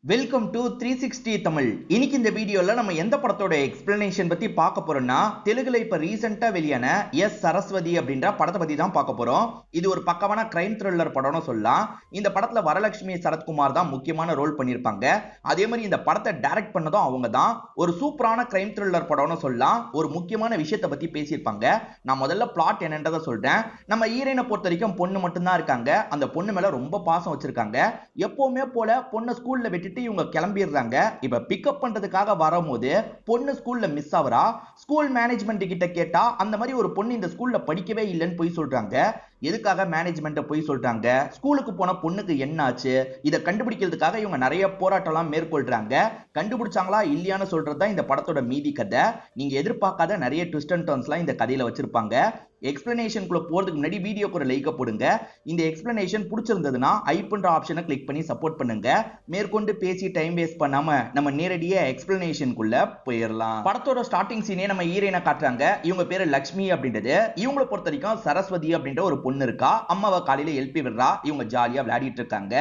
Welcome to 360 Tamil. இன்னைக்கு இந்த வீடியோல நம்ம எந்த படத்தோட எக்ஸ்பிளனேஷன் பத்தி பார்க்க போறோம்னா, தெலுங்குல இப்ப ரீசெண்டா வெளியான எஸ் சரஸ்வதி அப்படின்ற படத்தை பத்தி தான் பார்க்க போறோம். இது ஒரு பக்கமான கிரைம் த்ரில்லர் படம்னு சொல்லலாம். இந்த படத்துல வரலட்சுமி சரத்குமார் தான் முக்கியமான ரோல் பண்ணிருப்பாங்க. அதே மாதிரி இந்த படத்தை டைரக்ட் பண்ணதும் அவங்க தான். ஒரு சூப்பரான கிரைம் த்ரில்லர் படம்னு சொல்லலாம். ஒரு முக்கியமான விஷயத்தை பத்தி பேசியிருப்பாங்க. நான் முதல்ல பிளாட் என்னன்றதை சொல்றேன். நம்ம ஹீரோயினை பொறுத்த வரைக்கும் பொண்ணு மட்டும்தான் இருக்காங்க. அந்த பொண்ணு மேல ரொம்ப பாசம் வச்சிருக்காங்க. எப்பவுமே போல பொண்ணு ஸ்கூல்ல விட்டுட்டு இவங்க கிளம்பிடுறாங்க. இப்ப பிக்கப் பண்றதுக்காக வரும்போது பொண்ணு ஸ்கூல்ல மிஸ் ஆவரா. ஸ்கூல் மேனேஜ்மெண்ட் கிட்ட கேட்டா அந்த மாதிரி ஒரு பொண்ணு இந்த ஸ்கூல்ல படிக்கவே இல்லைன்னு போய் சொல்றாங்க. எதுக்காக மேனேஜ்மெண்ட் போய் சொல்றாங்க? ஸ்கூலுக்கு போன பொண்ணுக்கு என்ன ஆச்சு? இதை கண்டுபிடிக்கிறதுக்காக இவங்க நிறைய போராட்டம்லாம் மேற்கொள்றாங்க. கண்டுபிடிச்சாங்களா இல்லையான்னு சொல்றதுதான் இந்த படத்தோட மீதி கதை. நீங்க எதிர்பார்க்காத நிறைய ட்விஸ்ட் அண்ட் டர்ன்ஸ்லாம் இந்த கதையில வச்சிருப்பாங்க. எக்ஸ்பிளனேஷனுக்குள்ள போறதுக்கு முன்னாடி வீடியோக்கு ஒரு லைக் போடுங்க. இந்த எக்ஸ்பிளனேஷன் பிடிச்சிருந்ததுன்னா ஐப்ன்ற ஆப்ஷனை கிளிக் பண்ணி சப்போர்ட் பண்ணுங்க. மேற்கொண்டு பேசி டைம் வேஸ்ட் பண்ணாம நம்ம நேரடியா எக்ஸ்பிளனேஷனுக்குள்ள போயிடலாம். படத்தோட ஸ்டார்டிங் சீனே நம்ம ஹீரோயினை காட்டுறாங்க. இவங்க பேரு லக்ஷ்மி அப்படின்றது. இவங்களை பொறுத்த வரைக்கும் சரஸ்வதி அப்படின்ற ஒரு பொண்ணு இருக்கா. அம்மாவை காலையில எழுப்பி விடுறா. இவங்க ஜாலியா விளையாடிட்டு இருக்காங்க.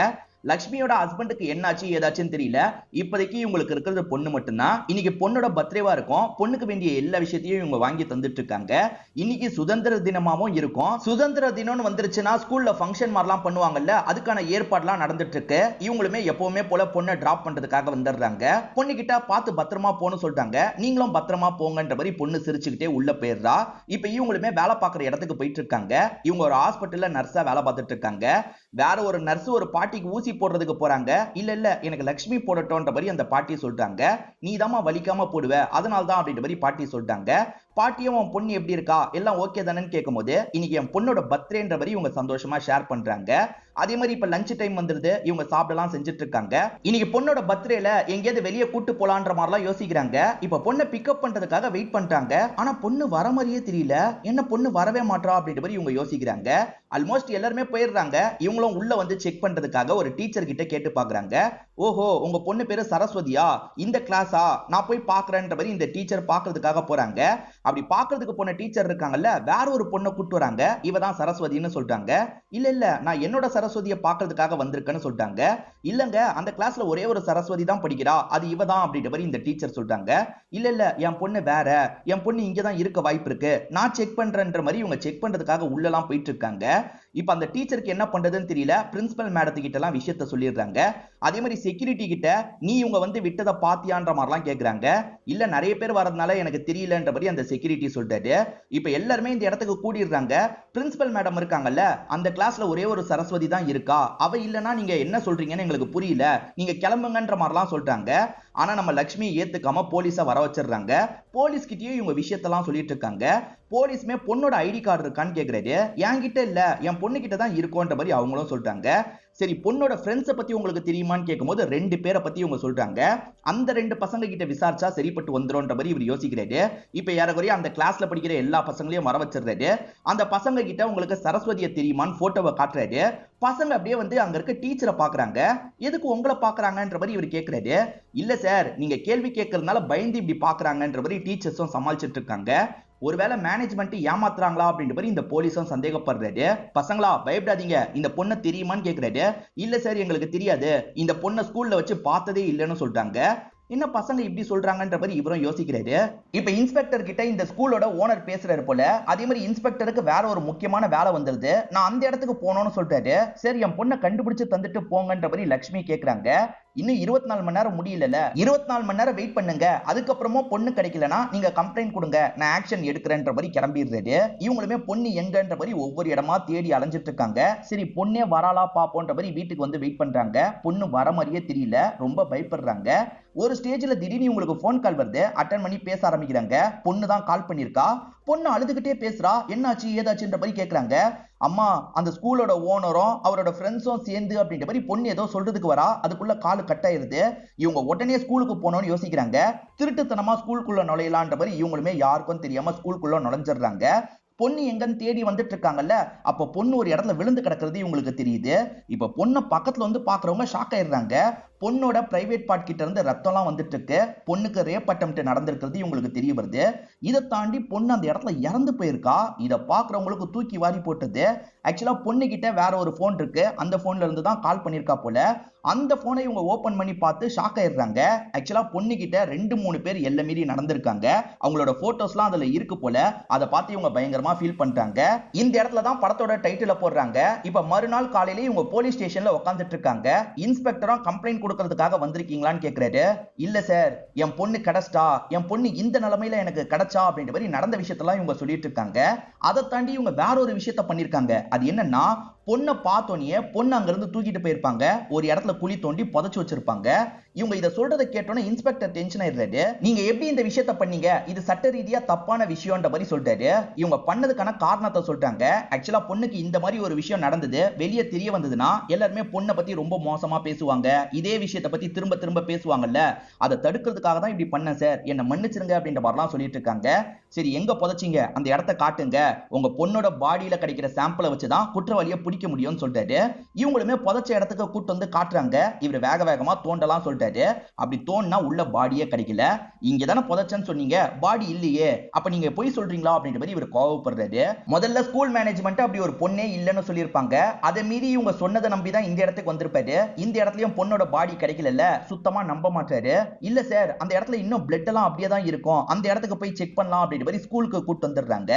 லக்ஷ்மியோட ஹஸ்பண்டுக்கு என்னாச்சு ஏதாச்சுன்னு தெரியல. இப்போதைக்கு இவங்களுக்கு இருக்கிறது பொண்ணு மட்டும்தான். இன்னைக்கு பொண்ணோட பர்த்டேவா இருக்கும். பொண்ணுக்கு வேண்டிய எல்லா விஷயத்தையும் இவங்க வாங்கி தந்துட்டு இருக்காங்க. இன்னைக்கு சுதந்திர தினமாவும் இருக்கும். சுதந்திர தினம்னு வந்துருச்சுன்னா ஸ்கூல்ல ஃபங்க்ஷன் மாதிரிலாம் பண்ணுவாங்கல்ல, அதுக்கான ஏற்பாடுலாம் நடந்துட்டு இருக்கு. இவங்களுமே எப்பவுமே போல பொண்ணை டிராப் பண்றதுக்காக வந்துடுறாங்க. பொண்ணு கிட்ட பார்த்து பத்திரமா போன்னு சொல்லிட்டாங்க. நீங்களும் பத்திரமா போங்கன்ற மாதிரி பொண்ணு சிரிச்சுக்கிட்டே உள்ள போயிடுறா. இப்ப இவங்களுமே வேலை பார்க்குற இடத்துக்கு போயிட்டு இருக்காங்க. இவங்க ஒரு ஹாஸ்பிட்டல்ல நர்ஸா வேலை பார்த்துட்டு இருக்காங்க. வேற ஒரு நர்ஸ் ஒரு பாட்டிக்கு ஊசி போடுறதுக்கு போறாங்க. இல்ல இல்ல எனக்கு லட்சுமி போடட்டும்ன்ற மாதிரி அந்த பாட்டி சொல்றாங்க. நீ தாமா வலிக்காம போடுவ, அதனால தான் அப்படின்ற மாதிரி பாட்டி சொல்றாங்க. பாட்டியும் உன் பொண்ணு எப்படி இருக்கா எல்லாம் ஓகே தானேன்னு கேட்கும்போது இன்னைக்கு என் பொண்ணோட பர்த்டேன்ற மாதிரி இவங்க சந்தோஷமா ஷேர் பண்றாங்க. அதே மாதிரி இப்ப லஞ்ச் டைம் வந்துருது. இவங்க சாப்பிடலாம் செஞ்சுட்டு இருக்காங்க. இன்னைக்கு பொண்ணோட பர்த்டேல எங்கேயாவது வெளியே கூட்டு போலான்ற மாதிரிலாம் யோசிக்கிறாங்க. இப்ப பொண்ணை பிக்கப் பண்றதுக்காக வெயிட் பண்றாங்க. ஆனா பொண்ணு வர மாதிரியே தெரியல. என்ன பொண்ணு வரவே மாட்டா அப்படின்ற மாதிரி இவங்க யோசிக்கிறாங்க. ஆல்மோஸ்ட் எல்லாருமே போயிடுறாங்க. இவங்களும் உள்ள வந்து செக் பண்றதுக்காக ஒரு டீச்சர் கிட்ட கேட்டு பாக்குறாங்க. ஓஹோ உங்க பொண்ணு பேரு சரஸ்வதியா, இந்த கிளாஸா, நான் போய் பாக்குறேன்ற மாதிரி இந்த டீச்சர் பாக்குறதுக்காக போறாங்க. அப்படி பாக்குறதுக்கு போன டீச்சர் இருக்காங்கல்ல, வேற ஒரு பொண்ணை கூட்டு வராங்க. இவ தான் சரஸ்வதின்னு சொல்றாங்க. இல்ல இல்ல நான் என்னோட சரஸ்வதியை பாக்குறதுக்காக வந்திருக்கேன்னு சொல்றாங்க. இல்லங்க அந்த கிளாஸ்ல ஒரே ஒரு சரஸ்வதி தான் படிக்கிறா, அது இவ தான் அப்படின்ற மாதிரி இந்த டீச்சர் சொல்றாங்க. இல்ல இல்ல என் பொண்ணு வேற, என் பொண்ணு இங்கதான் இருக்க வாய்ப்பு இருக்கு, நான் செக் பண்றேன்ற மாதிரி இவங்க செக் பண்றதுக்காக உள்ளலாம் போயிட்டு இருக்காங்க. இப்ப அந்த டீச்சருக்கு என்ன பண்றதுன்னு தெரியல. பிரின்சிபல் மேடத்துக்கிட்ட எல்லாம் விஷயத்த சொல்லிடுறாங்க. அதே மாதிரி செக்யூரிட்டி கிட்ட நீ இவங்க வந்து விட்டதை பாத்தியான்ற மாதிரிலாம் கேக்குறாங்க. இல்ல நிறைய பேர் வரதுனால எனக்கு தெரியலன்ற மாதிரி அந்த செக்யூரிட்டி சொல்றாரு. இப்ப எல்லாருமே இந்த இடத்துக்கு கூடிடுறாங்க. பிரின்சிபல் மேடம் இருக்காங்கல்ல, அந்த கிளாஸ்ல ஒரே ஒரு சரஸ்வதி தான் இருக்கா, அவ இல்லனா நீங்க என்ன சொல்றீங்கன்னு எங்களுக்கு புரியல, நீங்க கிளம்புங்கன்ற மாதிரிலாம் சொல்றாங்க. ஆனா நம்ம லட்சுமி ஏத்துக்காம போலீஸை வர வச்சிடுறாங்க. போலீஸ் கிட்டயும் இவங்க விஷயத்தெல்லாம் சொல்லிட்டு இருக்காங்க. போலீஸ்மே பொண்ணோட ஐடி கார்டு இருக்கான்னு கேக்குறாரு. என்கிட்ட இல்ல, என் பொண்ணு கிட்ட தான் இருக்கும்ன்ற மாதிரி அவங்களும் சொல்றாங்க. சரி பொண்ணோட ஃப்ரெண்ட்ஸை பத்தி உங்களுக்கு தெரியுமான்னு கேட்கும்போது 2 பேரை பத்தி இவங்க சொல்றாங்க. அந்த 2 பசங்க கிட்ட விசாரிச்சா சரிப்பட்டு வந்துரும்ன்ற மாதிரி இவர் யோசிக்கிறாரு. இப்ப ஏறக்குறைய அந்த கிளாஸ்ல படிக்கிற எல்லா பசங்களையும் வர வச்சிடுறாரு. அந்த பசங்க கிட்ட உங்களுக்கு சரஸ்வதியை தெரியுமான்னு போட்டோவை காட்டுறாரு. பசங்க அப்படியே வந்து அங்க இருக்க டீச்சரை பாக்குறாங்க. எதுக்கு உங்களை பாக்குறாங்கன்ற மாதிரி இவர் கேட்கிறாரு. இல்ல சார் நீங்க கேள்வி கேட்கறதுனால பயந்து இப்படி பாக்குறாங்கன்ற மாதிரி டீச்சர்ஸும் சமாளிச்சுட்டு இருக்காங்க. ஒருவேளை மேனேஜ்மெண்ட் ஏமாத்துறாங்களா அப்படின்ற மாதிரி இந்த போலீஸும் சந்தேகப்படுறாரு. பசங்களா பயப்படாதீங்க, இந்த பொண்ணை தெரியுமான்னு கேக்குறாரு. இல்ல சார் எங்களுக்கு தெரியாது, இந்த பொண்ணை ஸ்கூல்ல வச்சு பார்த்ததே இல்லைன்னு சொல்றாங்க. என்ன பசங்க இப்படி சொல்றாங்கன்ற மாதிரி இவரும் யோசிக்கிறாரு. இப்ப இன்ஸ்பெக்டர் கிட்ட இந்த ஸ்கூலோட ஓனர் பேசுறாரு போல. அதே மாதிரி இன்ஸ்பெக்டருக்கு வேற ஒரு முக்கியமான வேலை வந்துருது. நான் அந்த இடத்துக்கு போகணும்னு சொல்றாரு. சரி என் பொண்ணை கண்டுபிடிச்சு தந்துட்டு போங்கன்ற மாதிரி லட்சுமி கேக்குறாங்க. இன்னும் 24 மணி நேரம் முடியல, 24 மணி நேரம் வெயிட் பண்ணுங்க, அதுக்கப்புறமும் பொண்ணு கிடைக்கலனா நீங்க கம்ப்ளைண்ட் கொடுங்க, நான் ஆக்ஷன் எடுக்கிறேன்ற மாதிரி கிளம்பிடுறாரு. இவங்களுமே பொண்ணு எங்கன்ற மாதிரி ஒவ்வொரு இடமா தேடி அலைஞ்சிட்டு இருக்காங்க. சரி பொண்ணே வராளா பாப்போன்ற மாதிரி வீட்டுக்கு வந்து வெயிட் பண்றாங்க. பொண்ணு வர மாதிரியே தெரியல. ரொம்ப பயப்படுறாங்க. ஒரு ஸ்டேஜ்ல திடீர்னு உங்களுக்கு போன் கால் வருது. அட்டன் பண்ணி பேச ஆரம்பிக்கிறாங்க. பொண்ணு தான் கால் பண்ணிருக்கா. பொண்ணு அழுதுகிட்டே பேசுறா. என்னாச்சு ஏதாச்சுன்ற மாதிரி கேக்குறாங்க. அம்மா அந்த ஸ்கூலோட ஓனரும் அவரோட ஃப்ரெண்ட்ஸும் சேர்ந்து அப்படின்ற மாதிரி பொண்ணு ஏதோ சொல்றதுக்கு வரா. அதுக்குள்ள காலு கட் ஆயிருது. இவங்க உடனே ஸ்கூலுக்கு போகணும்னு யோசிக்கிறாங்க. திருட்டுத்தனமா ஸ்கூலுக்குள்ள நுழையலான்ற மாதிரி இவங்களுமே யாருக்கும் தெரியாம ஸ்கூலுக்குள்ள நுழைஞ்சிடுறாங்க. பொண்ணு எங்கன்னு தேடி வந்துட்டு இருக்காங்கல்ல, அப்ப பொண்ணு ஒரு இடத்துல விழுந்து கிடக்கிறது இவங்களுக்கு தெரியுது. இப்ப பொண்ணு பக்கத்துல வந்து பாக்குறவங்க ஷாக் ஆயிடுறாங்க. பொண்ணோட பிரைவேட் பார்ட் கிட்ட இருந்து ரத்தம்லாம் வந்துட்டு இருக்கு. பொண்ணுக்கு ரேப் அட்டெம்ப்ட் நடந்திருக்கிறது இவங்களுக்கு தெரிய வருது. இதை தாண்டி பொண்ணு அந்த இடத்துல இறந்து போயிருக்கா. இதை பாக்குறவங்களுக்கு தூக்கி வாரி போட்டது. ஆக்சுவலா பொண்ணு கிட்ட வேற ஒரு போன் இருக்கு. அந்த போன்ல இருந்து தான் கால் பண்ணிருக்கா போல. அந்த போனை இவங்க ஓபன் பண்ணி பார்த்து ஷாக் ஆயிடுறாங்க. ஆக்சுவலா பொண்ணு கிட்ட 2-3 பேர் எல்லை மீறி நடந்திருக்காங்க. அவங்களோட போட்டோஸ்லாம் அதுல இருக்கு போல. அதை பார்த்து இவங்க பயங்கரமா ஃபீல் பண்றாங்க. இந்த இடத்துல தான் படத்தோட டைட்டில போடுறாங்க. இப்ப மறுநாள் காலையில இவங்க போலீஸ் ஸ்டேஷன்ல உட்கார்ந்துட்டு இருக்காங்க. இன்ஸ்பெக்டரும் கம்ப்ளைண்ட் கொடுக்கிறதுக்காக வந்திருக்கீங்களான்னு கேக்குறாரு. இல்ல சார், என் பொண்ணு கிடைச்சிட்டா, என் பொண்ணு இந்த நிலைமையில எனக்கு கிடைச்சா அப்படின்ற மாதிரி நடந்த விஷயத்தெல்லாம் இவங்க சொல்லிட்டு இருக்காங்க. அதை தாண்டி இவங்க வேற ஒரு விஷயத்த பண்ணிருக்காங்க. அது என்னன்னா, பொண்ணை பார்த்தோன்னே பொண்ணு அங்க இருந்து தூக்கிட்டு போயிருப்பாங்க. ஒரு இடத்துல குழி தோண்டி புதைச்சு வச்சிருப்பாங்க. இவங்க இதை சொல்றதை கேட்டோன்னே இன்ஸ்பெக்டர் டென்ஷன் ஆயிடுறாரு. நீங்க எப்படி இந்த விஷயத்த பண்ணீங்க, இது சட்ட ரீதியா தப்பான விஷயம்ன்ற மாதிரி சொல்றாரு. இவங்க பண்ணதுக்கான காரணத்தை சொல்றாங்க. ஆக்சுவலா பொண்ணுக்கு இந்த மாதிரி ஒரு விஷயம் நடந்தது வெளியே தெரிய வந்ததுன்னா எல்லாருமே பொண்ணை பத்தி ரொம்ப மோசமா பேசுவாங்க. இதே விஷயத்தை பத்தி திரும்ப திரும்ப பேசுவாங்கல்ல, அதை தடுக்கிறதுக்காக தான் இப்படி பண்ணேன் சார், என்ன மன்னிச்சிருங்க அப்படின்ற மாதிரிலாம் சொல்லிட்டு இருக்காங்க. சரி, எங்க புதைச்சிங்க, அந்த இடத்த காட்டுங்க, உங்க பொண்ணோட பாடியில கிடைக்கிற சாம்பிளை வச்சுதான் குற்றவாளியை பிடிக்க முடியும்னு சொல்றாரு. இவங்களுமே புதைச்ச இடத்துக்கு கூட்டு வந்து காட்டுறாங்க. இவர் வேக வேகமா தோண்டலாம் சொல்றாரு. அப்படி தோண்டனா உள்ள பாடியே கிடைக்கல. இங்க தானே புதைச்சன்னு சொன்னீங்க, பாடி இல்லையே, அப்ப நீங்க போய் சொல்றீங்களா அப்படின்ற மாதிரி இவர் கோவப்படுறாரு. முதல்ல ஸ்கூல் மேனேஜ்மெண்ட் அப்படி ஒரு பொண்ணே இல்லைன்னு சொல்லியிருப்பாங்க. அதை மீறி இவங்க சொன்னதை நம்பி தான் இந்த இடத்துக்கு வந்திருப்பாரு. இந்த இடத்துலயும் பொண்ணோட பாடி கிடைக்கல, சுத்தமா நம்ப மாட்டாரு. இல்ல சார், அந்த இடத்துல இன்னும் பிளட் எல்லாம் அப்படியே தான் இருக்கும், அந்த இடத்துக்கு போய் செக் பண்ணலாம் அப்படின்ற மாதிரி ஸ்கூலுக்கு கூட்டு வந்துடுறாங்க.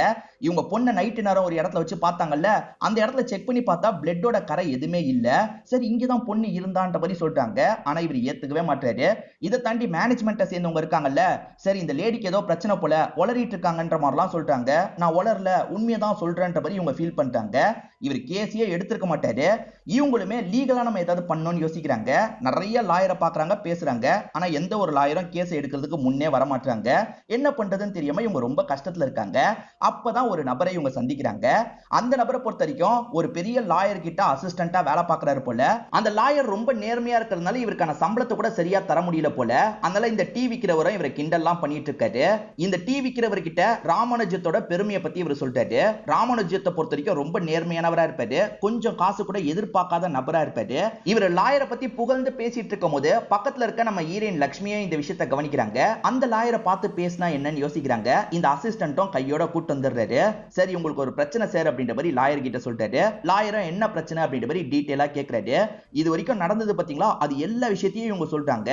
இவங்க பொண்ணை நைட்டு நேரம் ஒரு இடத்துல வச்சு பார்த்தாங்கல்ல, அந்த இடத்துல செக் பண்ணி பார்த்தா பிளட்டோட கரை எதுவுமே இல்ல. சரி, இங்கதான் பொண்ணு இருந்தான்ற மாதிரி சொல்றாங்க. ஆனா இவர் ஏத்துக்கவே மாட்டாரு. இதை தாண்டி மேனேஜ்மெண்ட்டை சேர்ந்தவங்க இருக்காங்கல்ல, சரி இந்த லேடிக்கு ஏதோ பிரச்சனை போல உளறிட்டு இருக்காங்கன்ற மாதிரிலாம் சொல்றாங்க. நான் உளரல, உண்மையதான் சொல்றேன்ற மாதிரி இவங்க ஃபீல் பண்றாங்க. இவர் கேஸையே எடுத்திருக்க மாட்டாரு. இவங்களுமே லீகலா நம்ம ஏதாவது பண்ணணும்னு யோசிக்கிறாங்க. நிறைய லாயரை பாக்குறாங்க, பேசுறாங்க. ஆனா எந்த ஒரு லாயரும் கேஸ் எடுக்கிறதுக்கு முன்னே வர மாட்டாங்க. என்ன பண்றதுன்னு தெரியாம இவங்க ரொம்ப கஷ்டத்துல இருக்காங்க. அப்பதான் ஒரு நபரை இவங்க சந்திக்கிறாங்க. அந்த நபரை பொறுத்த வரைக்கும் ஒரு பெரிய லாயர் கிட்ட அசிஸ்டண்டா வேலை பார்க்கறாரு போல. அந்த லாயர் ரொம்ப நேர்மையா இருக்கிறதுனால இவருக்கான சம்பளத்தை கூட சரியா தர முடியல போல. அதனால இந்த டீ விக்கிறவரை இவரை கிண்டல்லாம் பண்ணிட்டு இருக்காரு. இந்த டீ விக்கிறவர் கிட்ட ராமானுஜத்தோட பெருமையை பத்தி இவர் சொல்றாரு. ராமானுஜத்தை பொறுத்த வரைக்கும் ரொம்ப நேர்மையானவரா இருப்பாரு. கொஞ்சம் காசு கூட எதிர்பார்க்காத நபரா இருப்பாரு. இவர் லாயரை பத்தி புகழ்ந்து பேசிட்டு இருக்கும் போது பக்கத்துல இருக்க நம்ம ஹீரோயின் லட்சுமியே இந்த விஷயத்தை கவனிக்கிறாங்க. அந்த லாயரை பார்த்து பேசினா என்னன்னு யோசிக்கிறாங்க. இந்த அசிஸ்டன்ட்டும் கையோட கூட்டு வந்துடுறாரு. சரி, உங்களுக்கு ஒரு பிரச்சனை சார் அப்படின்ற மாதிரி லாயர் கிட்ட சொல்றாரு. லாயரும் என்ன பிரச்சனை அப்படின்ற மாதிரி டீடைலா கேட்கிறாரு. இது வரைக்கும் நடந்தது பாத்தீங்களா, அது எல்லா விஷயத்தையும் இவங்க சொல்றாங்க.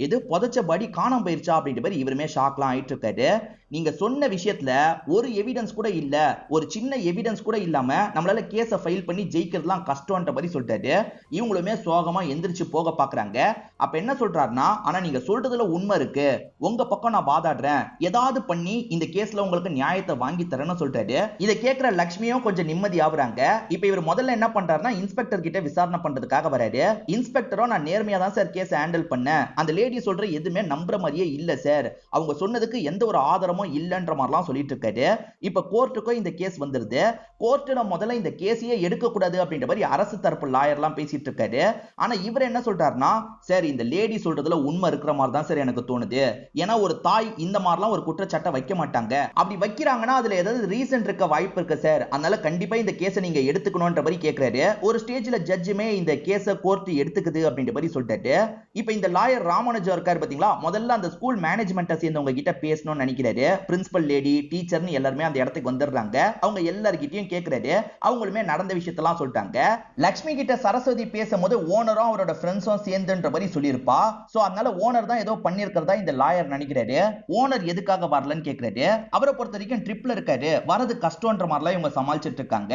எது புதைச்ச பாடி காணாம போயிருச்சா அப்படின்ற மாதிரி இவருமே ஷாக்லாம் ஆயிட்டு இருக்காரு. நீங்க சொன்ன விஷயத்துல ஒரு எவிடன்ஸ் கூட இல்ல, ஒரு சின்ன எவிடன்ஸ் கூட இல்லாம நம்மளால கேஸை ஃபைல் பண்ணி ஜெயிக்கிறதுலாம் கஷ்டம்ன்ற மாதிரி சொல்லிட்டாரு. இவங்களுமே சோகமா எந்திரிச்சு போக பாக்குறாங்க. அப்ப என்ன சொல்றாருன்னா, ஆனா நீங்க சொல்றதுல உண்மை இருக்கு, உங்க பக்கம் நான் வாதாடுறேன், ஏதாவது பண்ணி இந்த கேஸ்ல உங்களுக்கு நியாயத்தை வாங்கி தரேன்னு சொல்றாரு. இதை கேட்கிற லட்சுமியும் கொஞ்சம் நிம்மதி ஆகுறாங்க. இப்ப இவர் முதல்ல என்ன பண்றாருன்னா, இன்ஸ்பெக்டர் கிட்ட விசாரணை பண்றதுக்காக வராரு. இன்ஸ்பெக்டரும் நான் நேர்மையா தான் சார் கேஸ் ஹேண்டில் பண்ணேன், அந்த லேடி சொல்ற எதுவுமே நம்புற மாதிரியே இல்ல சார், அவங்க சொன்னதுக்கு எந்த ஒரு ஆதாரமும் இல்லன்ற மாதிரிலாம் சொல்லிட்டு இருக்காரு. இப்ப கோர்ட்டுக்கும் இந்த கேஸ் வந்துருது. கோர்ட்டுல முதல்ல இந்த கேஸையே எடுக்க கூடாது அப்படின்ற மாதிரி அரசு தரப்பு லாயர்லாம் பேசிட்டு இருக்காரு. ஆனா இவர் என்ன சொல்றாருன்னா, சார் இந்த லேடி சொல்றதுல உண்மை இருக்கிற மாதிரி தான் சார் எனக்கு தோணுது. ஏன்னா ஒரு தாய் இந்த மாதிரிலாம் ஒரு குற்றச்சாட்டை வைக்க மாட்டாங்க. அப்படி வைக்கிறாங்கன்னா அதுல ஏதாவது ரீசன் இருக்க வாய்ப்பு இருக்கு சார். அதனால கண்டிப்பா இந்த கேஸை நீங்க எடுத்துக்கணும்ன்ற மாதிரி கேட்கிறாரு. ஒரு ஸ்டேஜ்ல ஜட்ஜுமே இந்த கேஸை கோர்ட் எடுத்துக்குது அப்படின்ற மாதிரி சொல்லிட்டாரு. இப்ப இந்த லாயர் ராமானுஜம் இருக்காரு பாத்தீங்களா, முதல்ல அந்த ஸ்கூல் மேனேஜ்மெண்ட்டை சேர்ந்தவங்க கிட்ட பேசணும்னு நினைக்கிறாரு. பிரின்சிபல் லேடி, டீச்சர்னு எல்லாருமே அந்த இடத்துக்கு வந்துடுறாங்க. அவங்க எல்லார்கிட்டயும் கேட்கிறாரு. அவங்களுமே நடந்த விஷயத்தெல்லாம் சொல்லிட்டாங்க. லட்சுமி கிட்ட சரஸ்வதி பேசும்போது ஓனரும் அவரோட ஃப்ரெண்ட்ஸும் சேர்ந்துன்ற மாதிரி சொல்லியிருப்பா. சோ அதனால ஓனர் தான் ஏதோ பண்ணிருக்கிறதா இந்த லாயர் நினைக்கிறாரு. ஓனர் எதுக்காக வரலன்னு கேட்கிறாரு. அவரை பொறுத்த வரைக்கும் ட்ரிப்ல இருக்காரு, வரது கஷ்டம்ன்ற மாதிரிலாம் இவங்க சமாளிச்சிட்டு இருக்காங்க.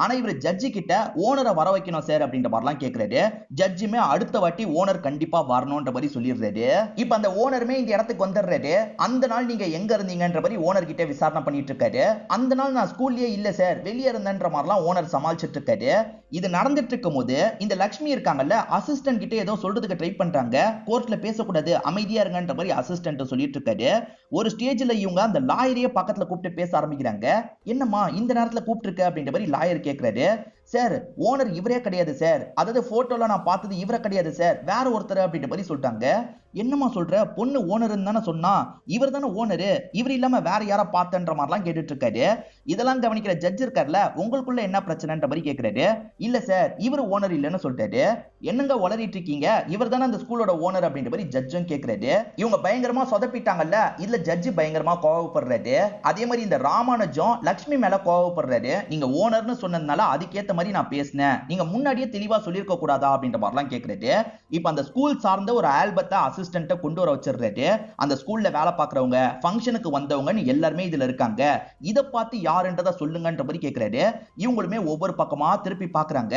ஆனா இவர் ஜட்ஜி கிட்ட ஓனரை வர வைக்கணும் சார் அப்படின்ற மாதிரிலாம் கேட்கிறாரு. ஜட்ஜுமே அடுத்த வாட்டி ஓனர் கண்டிப்பா வரணும்ன்ற மாதிரி சொல்லிடுறாரு. இப்ப அந்த ஓனருமே இந்த இடத்துக்கு வந்துடுறாரு. அந்த நாள் நீங்க எங்க இருந்தீங்கன்ற மாதிரி ஓனர் கிட்ட விசாரணை பண்ணிட்டு இருக்காரு. அந்த நாள் நான் ஸ்கூல்லயே இல்ல சார், வெளியே இருந்தேன்ற மாதிரிலாம் ஓனர் சமாளிச்சிட்டு இருக்காரு. இது நடந்துட்டு இருக்கும் போது இந்த லட்சுமி இருக்காங்கல்ல, அசிஸ்டன்ட் கிட்ட ஏதோ சொல்றதுக்கு ட்ரை பண்றாங்க. கோர்ட்ல பேசக்கூடாது, அமைதியா இருங்கன்ற மாதிரி அசிஸ்டன்ட் சொல்லிட்டு இருக்காரு. ஒரு ஸ்டேஜ்ல இவங்க அந்த லாயரையே பக்கத்துல கூப்பிட்டு பேச ஆரம்பிக்கிறாங்க. என்னம்மா இந்த நேரத்துல கூப்பிட்டு இருக்க அப்படின்ற மாதிரி லாயர் கேட்கிறாரு. சார் ஓனர் இவரே கிடையாது சார், அதாவது போட்டோல நான் பார்த்தது இவரை கிடையாது சார், வேற ஒருத்தர் அப்படின்ற மாதிரி சொல்லிட்டாங்க. என்னமா சொல்ற, பொண்ணு ஓனர்னு தானே சொன்னா, இவர் தானே ஓனரு, இவர் இல்லாம வேற யாரா பார்த்தன்ற மாதிரிலாம் கேட்டுட்டு இருக்காரு. இதெல்லாம் கவனிக்கிற ஜட்ஜ் இருக்கார்ல, உங்களுக்குள்ள என்ன பிரச்சனைன்ற மாதிரி கேக்குறாரு. இல்ல சார், இவர் ஓனர் இல்லன்னு சொல்லிட்டாரு. என்னங்க உளறிட்டு இருக்கீங்க, இவர் தானே அந்த ஸ்கூலோட ஓனர் அப்படின்ற மாதிரி ஜட்ஜும் கேக்குறாரு. இவங்க பயங்கரமா சொதப்பிட்டாங்கல்ல, இதுல ஜட்ஜ் பயங்கரமா கோவப்படுறாரு. அதே மாதிரி இந்த ராமானுஜம் லட்சுமி மேல கோவப்படுறாரு. நீங்க ஓனர்னு சொன்னதுனால அதுக்கேத்த மாதிரி நான் பேசினேன், நீங்க முன்னாடியே தெளிவா சொல்லிருக்க கூடாதா அப்படின்ற மாதிரிலாம் கேக்குறாரு. இப்ப அந்த ஸ்கூல் சார்ந்த ஒரு ஆல்பத்தை அசிஸ்டன்ட்ட கொண்டு வர வச்சிடுறாரு. அந்த ஸ்கூல்ல வேலை பார்க்கறவங்க, ஃபங்க்ஷனுக்கு வந்தவங்கன்னு எல்லாருமே இதுல இருக்காங்க, இத பார்த்து யாருன்றத சொல்லுங்கன்ற மாதிரி கேக்குறாரு. இவங்களுமே ஒவ்வொரு பக்கமா திருப்பி பாக்குறாங்க.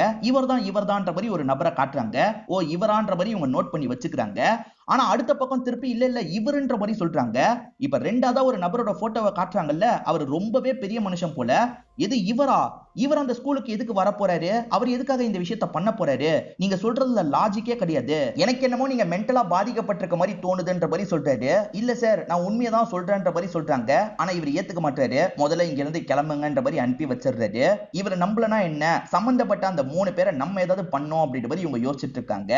இவர்தான்ற மாதிரி ஒரு நபரை காட்டுறாங்க. ஓ இவரான்ற மாதிரி இவங்க நோட் பண்ணி வச்சுக்கிறாங்க. ஆனா அடுத்த பக்கம் திருப்பி இல்ல இவருன்ற மாதிரி சொல்றாங்க. இப்ப ரெண்டாவதா ஒரு நபரோட போட்டோவை காட்டுறாங்கல்ல, அவர் ரொம்பவே பெரிய மனுஷன் போல. எது இவரா, இவர் அந்த ஸ்கூலுக்கு எதுக்கு வர போறாரு, அவர் எதுக்காக இந்த விஷயத்த பண்ண போறாரு, நீங்க சொல்றதுல லாஜிக்கே கிடையாது, எனக்கு என்னமோ நீங்க மென்டலா பாதிக்கப்பட்டிருக்க மாதிரி தோணுதுன்ற மாதிரி சொல்றாரு. இல்ல சார், நான் உண்மையை தான் சொல்றேன்ற மாதிரி சொல்றாங்க. ஆனா இவர் ஏத்துக்க மாட்டாரு. முதல்ல இங்க இருந்து கிளம்புங்கன்ற மாதிரி அனுப்பி வச்சிடுறாரு. இவர் நம்பலனா என்ன, சம்பந்தப்பட்ட அந்த 3 பேரை நம்ம ஏதாவது பண்ணோம் அப்படின்ற மாதிரி இவங்க யோசிச்சுட்டு இருக்காங்க.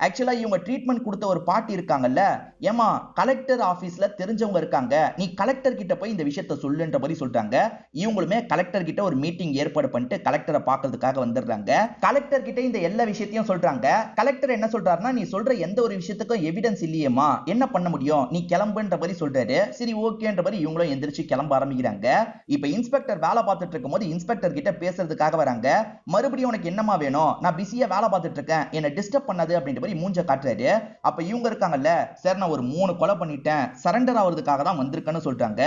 ஆக்சுவலா இவங்க ட்ரீட்மெண்ட் கொடுத்த ஒரு பாட்டி இருக்காங்கல்ல, ஏமா கலெக்டர் ஆபீஸ்ல தெரிஞ்சவங்க இருக்காங்க, நீ கலெக்டர் கிட்ட போய் இந்த விஷயத்த சொல்லுன்ற மாதிரி சொல்றாங்க. இவங்களுமே கலெக்டர் கிட்ட ஒரு மீட்டிங் ஏற்பாடு பண்ணிட்டு கலெக்டரை பார்க்கிறதுக்காக வந்துடுறாங்க. கலெக்டர் கிட்ட இந்த எல்லா விஷயத்தையும் சொல்றாங்க. கலெக்டர் என்ன சொல்றாருன்னா, நீ சொல்ற எந்த ஒரு விஷயத்துக்கும் எவிடன்ஸ் இல்லையேமா, என்ன பண்ண முடியும், நீ கிளம்புன்ற மாதிரி சொல்றாரு. சரி ஓகேன்ற மாதிரி இவங்களும் எந்திரிச்சு கிளம்ப ஆரம்பிக்கிறாங்க. இப்ப இன்ஸ்பெக்டர் வேலை பார்த்துட்டு இருக்கும் போது இன்ஸ்பெக்டர் கிட்ட பேசுறதுக்காக வராங்க. மறுபடியும் உனக்கு என்னமா வேணும், நான் பிஸியா வேலை பார்த்துட்டு இருக்கேன், என்ன டிஸ்டர்ப் பண்ணாது அப்படின்ற மூஞ்ச காட்டுறாரு. அப்ப இவங்க இருக்காங்கல்ல, சார் நான் ஒரு 3 கொலை பண்ணிட்டேன், சரண்டர் ஆவறதுக்காக தான் வந்திருக்கேன்னு சொல்றாங்க.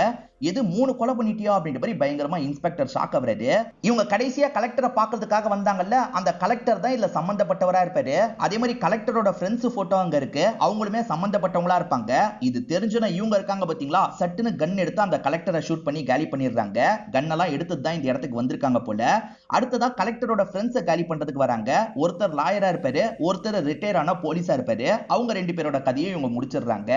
எது 3 கொலை பண்ணிட்டியா அப்படின்ற மாதிரி பயங்கரமா இன்ஸ்பெக்டர் ஷாக் ஆவறாரு. இவங்க கடைசியா கலெக்டரை பார்க்கிறதுக்காக வந்தாங்கல்ல, அந்த கலெக்டர் தான் இல்ல சம்பந்தப்பட்டவரா இருப்பாரு. அதே மாதிரி கலெக்டரோட ஃப்ரெண்ட்ஸ் போட்டோ அங்க இருக்கு, அவங்களுமே சம்பந்தப்பட்டவங்களா இருப்பாங்க. இது தெரிஞ்சுனா இவங்க இருக்காங்க பாத்தீங்களா, சட்டுன்னு கன் எடுத்து அந்த கலெக்டரை ஷூட் பண்ணி காலி பண்ணிடுறாங்க. கன்னெல்லாம் எடுத்து தான் இந்த இடத்துக்கு வந்திருக்காங்க போல. அடுத்ததா கலெக்டரோட ஃப்ரெண்ட்ஸை காலி பண்றதுக்கு வராங்க. ஒருத்தர் லாயரா இருப்பாரு, ஒருத்தர் ரிட்டையர் ஆன போலீஸா இருப்பாரு. அவங்க 2 பேரோட கதையை இவங்க முடிச்சிடுறாங்க.